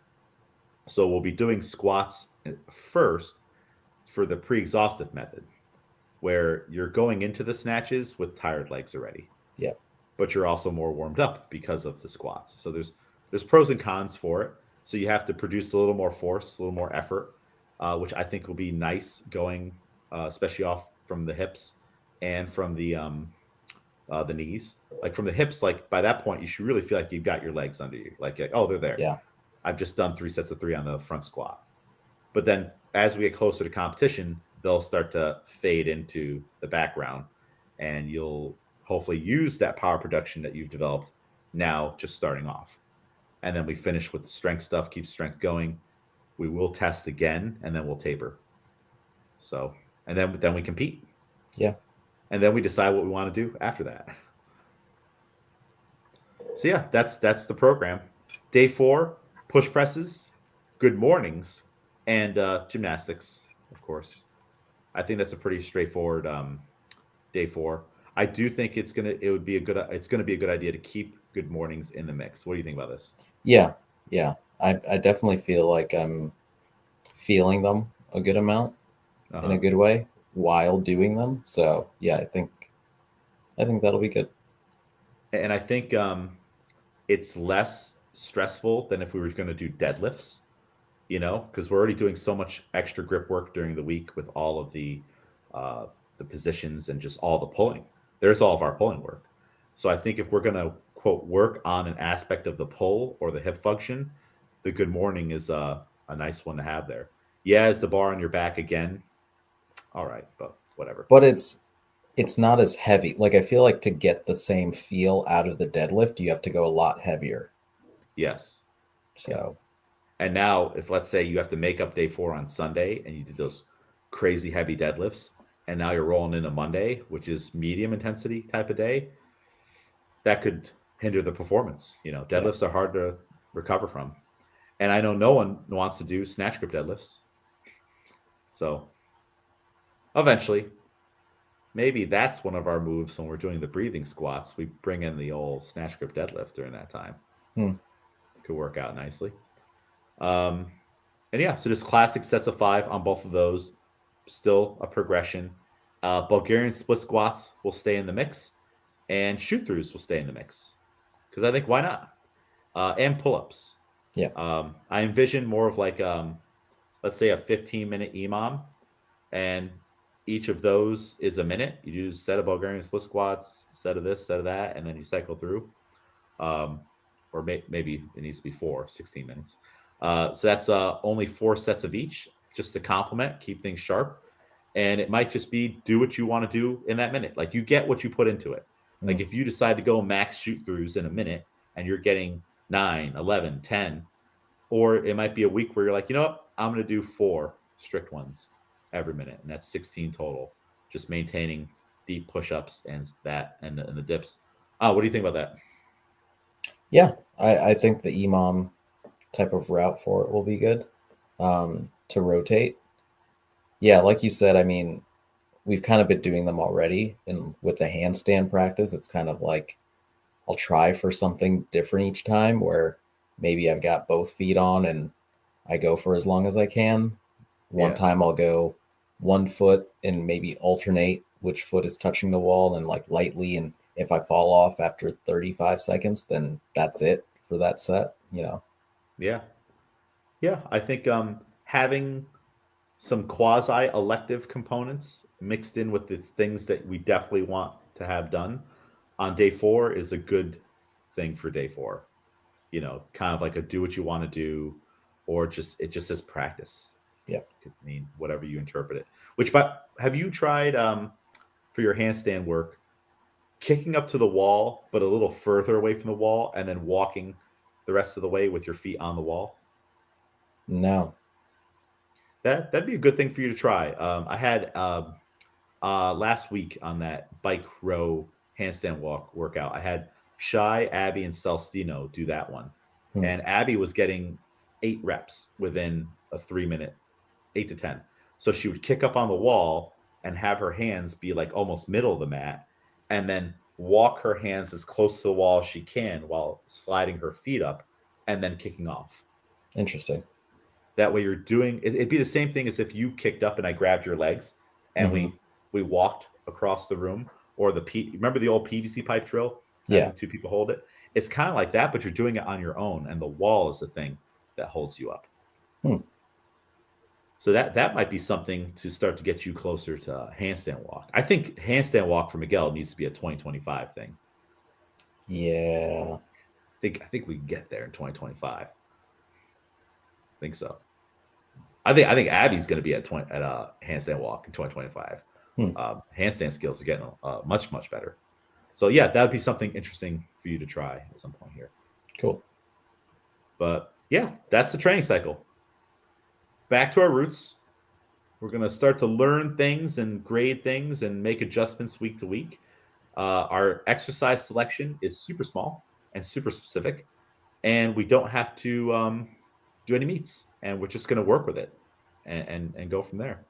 So we'll be doing squats first for the pre-exhaustive method, where you're going into the snatches with tired legs already. Yeah. But you're also more warmed up because of the squats. So there's pros and cons for it. So you have to produce a little more force, a little more effort, which I think will be nice going, especially off from the hips and from the knees. Like from the hips, like by that point, you should really feel like you've got your legs under you. Like oh, they're there. Yeah. I've just done 3 sets of 3 on the front squat. But then as we get closer to competition, they'll start to fade into the background, and you'll hopefully use that power production that you've developed now just starting off. And then we finish with the strength stuff, keep strength going. We will test again, and then we'll taper. So, and then we compete. Yeah. And then we decide what we want to do after that. So yeah, that's the program. Day 4, push presses, good mornings, and gymnastics, of course. I think that's a pretty straightforward day 4. I do think it's gonna be a good idea to keep good mornings in the mix. What do you think about this? Yeah. Yeah. I definitely feel like I'm feeling them a good amount in a good way while doing them. So yeah, I think that'll be good. And I think it's less stressful than if we were going to do deadlifts, because we're already doing so much extra grip work during the week with all of the positions and just all the pulling. There's all of our pulling work. So I think if we're going to quote work on an aspect of the pull or the hip function, the good morning is a nice one to have there. Yeah, is the bar on your back again? All right, but whatever. But it's not as heavy. Like I feel like to get the same feel out of the deadlift, you have to go a lot heavier. Yes. So And now, if let's say you have to make up day 4 on Sunday and you did those crazy heavy deadlifts, and now you're rolling into Monday, which is medium intensity type of day, that could hinder the performance. Deadlifts are hard to recover from. And I know no one wants to do snatch grip deadlifts. So eventually, maybe that's one of our moves when we're doing the breathing squats. We bring in the old snatch grip deadlift during that time. Could work out nicely. And yeah, so just classic sets of 5 on both of those. Still a progression. Bulgarian split squats will stay in the mix, and shoot throughs will stay in the mix. Because I think why not? And pull-ups. Yeah. I envision more of like, let's say a 15-minute EMOM, and each of those is a minute. You do a set of Bulgarian split squats, set of this, set of that, and then you cycle through. Or maybe it needs to be 16 minutes. So that's only 4 sets of each, just to complement, keep things sharp. And it might just be do what you want to do in that minute. Like you get what you put into it. Like if you decide to go max shoot throughs in a minute and you're getting 9, 11, 10, or it might be a week where you're like, you know what, I'm going to do 4 strict ones every minute. And that's 16 total, just maintaining deep push-ups and that and the dips. What do you think about that? Yeah, I think the EMOM type of route for it will be good to rotate. Yeah, like you said, I mean, we've kind of been doing them already. And with the handstand practice, it's kind of like I'll try for something different each time where maybe I've got both feet on and I go for as long as I can. One time I'll go 1 foot and maybe alternate which foot is touching the wall and like lightly. And if I fall off after 35 seconds, then that's it for that set, Yeah. Yeah. I think having some quasi elective components mixed in with the things that we definitely want to have done on day 4 is a good thing for day 4. Kind of like a do what you want to do, or it just says practice. Yeah. It could mean whatever you interpret it. But have you tried for your handstand work, kicking up to the wall, but a little further away from the wall, and then walking the rest of the way with your feet on the wall? No. That'd be a good thing for you to try. I had last week on that bike row handstand walk workout, I had Shy, Abby, and Celestino do that one. And Abby was getting 8 reps within a 3-minute, 8 to 10. So she would kick up on the wall and have her hands be like almost middle of the mat, and then walk her hands as close to the wall as she can while sliding her feet up and then kicking off. Interesting. That way you're doing it'd be the same thing as if you kicked up and I grabbed your legs and we walked across the room, or remember the old PVC pipe drill? Yeah. 2 people hold it. It's kind of like that, but you're doing it on your own, and the wall is the thing that holds you up. So that might be something to start to get you closer to handstand walk. I think handstand walk for Miguel needs to be a 2025 thing. Yeah. I think we can get there in 2025. I think so. I think Abby's going to be at handstand walk in 2025. Handstand skills are getting much better. So yeah, that would be something interesting for you to try at some point here. Cool. But yeah, that's the training cycle. Back to our roots. We're going to start to learn things and grade things and make adjustments week to week. Our exercise selection is super small and super specific, and we don't have to do any meets, and we're just going to work with it and go from there.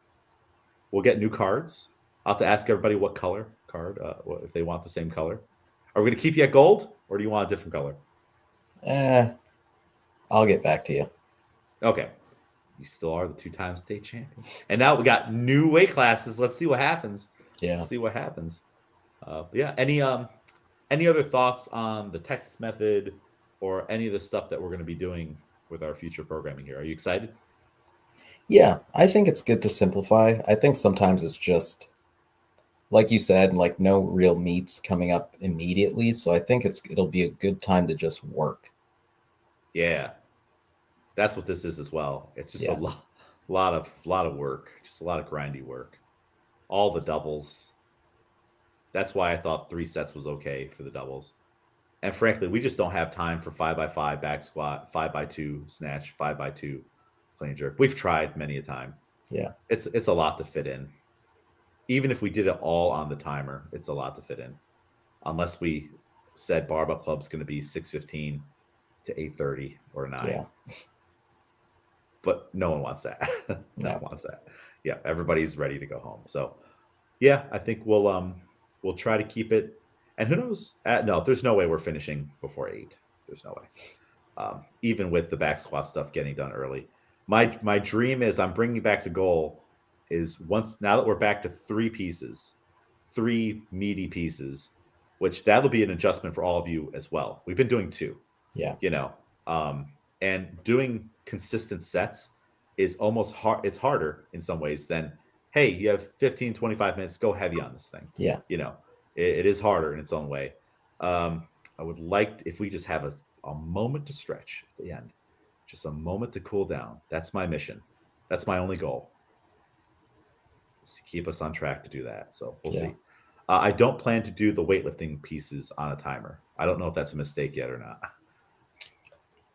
We'll get new cards. I'll have to ask everybody what color card, if they want the same color. Are we going to keep you at gold, or do you want a different color? I'll get back to you. Okay. You still are the 2-time state champion. And now we got new weight classes. Let's see what happens. Yeah. Let's see what happens. Yeah. Any other thoughts on the Texas method or any of the stuff that we're going to be doing with our future programming here? Are you excited? Yeah, I think it's good to simplify. I think sometimes it's just, like you said, like no real meets coming up immediately. So I think it'll be a good time to just work. Yeah. That's what this is as well. It's just a lot of work, just a lot of grindy work. All the doubles. That's why I thought 3 sets was okay for the doubles. And frankly, we just don't have time for 5x5 back squat, 5x2 snatch, 5x2 clean and jerk. We've tried many a time. Yeah. It's a lot to fit in. Even if we did it all on the timer, it's a lot to fit in. Unless we said barbell club's going to be 6:15 to 8:30 or 9. Yeah. But no one wants that. No one No. wants that. Yeah, everybody's ready to go home. So, yeah, I think we'll try to keep it. And who knows? No, there's no way we're finishing before 8. There's no way. Even with the back squat stuff getting done early, my dream is I'm bringing back to goal is now that we're back to 3 pieces, 3 meaty pieces, which that'll be an adjustment for all of you as well. We've been doing 2. Yeah. And doing consistent sets is almost hard. It's harder in some ways than, hey, you have 15, 25 minutes, go heavy on this thing. Yeah. It is harder in its own way. I would like if we just have a moment to stretch at the end, just a moment to cool down. That's my mission. That's my only goal. Is to keep us on track to do that. So we'll see. I don't plan to do the weightlifting pieces on a timer. I don't know if that's a mistake yet or not.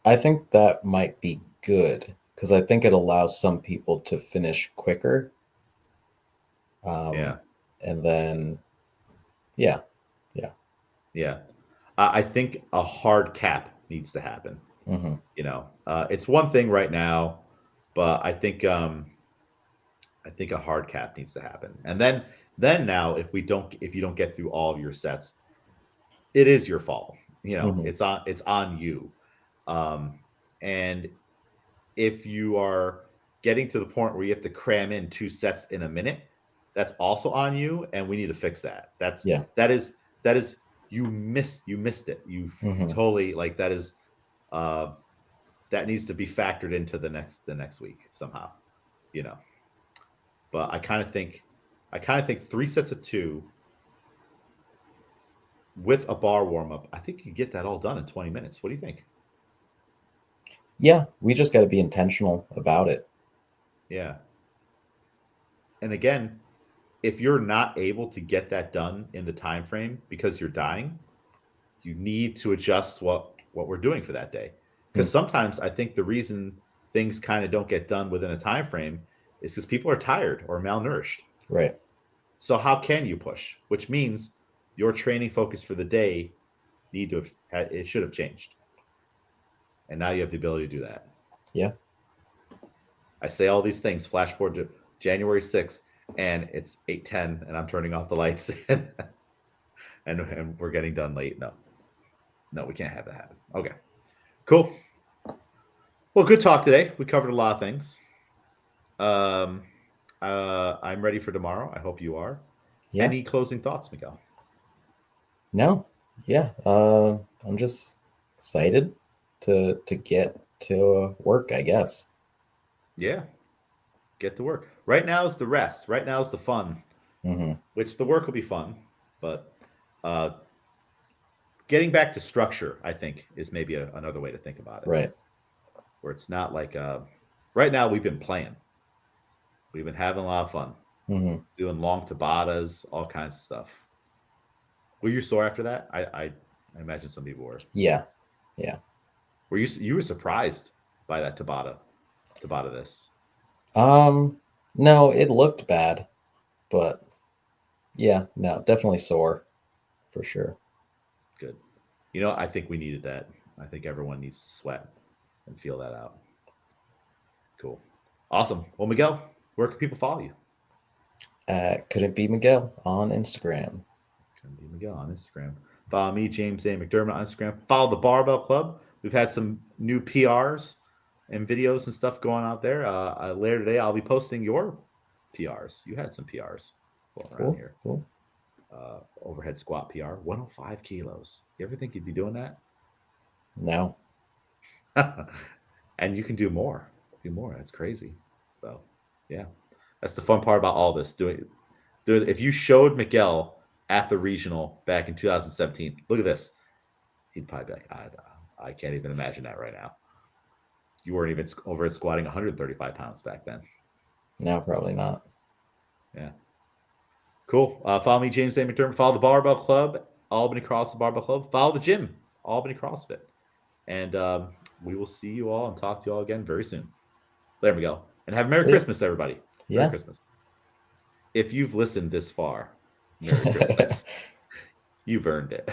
I think that might be good because I think it allows some people to finish quicker. Yeah. And then, yeah. I think a hard cap needs to happen. Mm-hmm. It's one thing right now, but I think a hard cap needs to happen. And then now, if you don't get through all of your sets, it is your fault. Mm-hmm. It's on you. And if you are getting to the point where you have to cram in 2 sets in a minute, that's also on you, and we need to fix that. That is you missed it. You totally that is that needs to be factored into the next week somehow, But I kind of think 3 sets of 2 with a bar warm up, I think you get that all done in 20 minutes. What do you think? Yeah, we just got to be intentional about it. Yeah. And again, if you're not able to get that done in the time frame because you're dying, you need to adjust what we're doing for that day. Hmm. Because sometimes I think the reason things kind of don't get done within a time frame is because people are tired or malnourished. Right. So how can you push? Which means your training focus for the day it should have changed, and now you have the ability to do that. Yeah. I say all these things. Flash forward to January 6th, and it's 8:10, and I'm turning off the lights, and we're getting done late. No, we can't have that happen. Okay, cool. Well, good talk today. We covered a lot of things. Um, I'm ready for tomorrow. I hope you are. Yeah. Any closing thoughts, Miguel? No. Yeah. I'm just excited to get to work, I guess. Yeah, get to work. Right now is the rest. Right now is the fun, Hmm. which the work will be fun, but uh, getting back to structure, I think, is maybe another way to think about it. Right. Where it's not like right now we've been playing, we've been having a lot of fun, Hmm. doing long Tabatas, all kinds of stuff. Were you sore after that? I imagine some people were. Yeah. Yeah. Were you were surprised by that Tabata this? No, it looked bad, but yeah, no, definitely sore for sure. Good. I think we needed that. I think everyone needs to sweat and feel that out. Cool. Awesome. Well, Miguel, where can people follow you? Couldn't be Miguel on Instagram. Can be Miguel on Instagram. Follow me, James A. McDermott on Instagram. Follow the Barbell Club. We've had some new PRs and videos and stuff going out there. Later today, I'll be posting your PRs. You had some PRs going around Cool. here. Cool. Overhead squat PR, 105 kilos. You ever think you'd be doing that? No. And you can do more. Do more. That's crazy. So, yeah, that's the fun part about all this. If you showed Miguel at the regional back in 2017, look at this. He'd probably be like, I can't even imagine that right now. You weren't even overhead squatting 135 pounds back then. No, probably not. Yeah. Cool. Follow me, James A. McDermott. Follow the Barbell Club, Albany CrossFit Barbell Club. Follow the gym, Albany CrossFit. And we will see you all and talk to you all again very soon. There we go. And have a Merry Christmas, everybody. Yeah. Merry Christmas. If you've listened this far, Merry Christmas. You've earned it.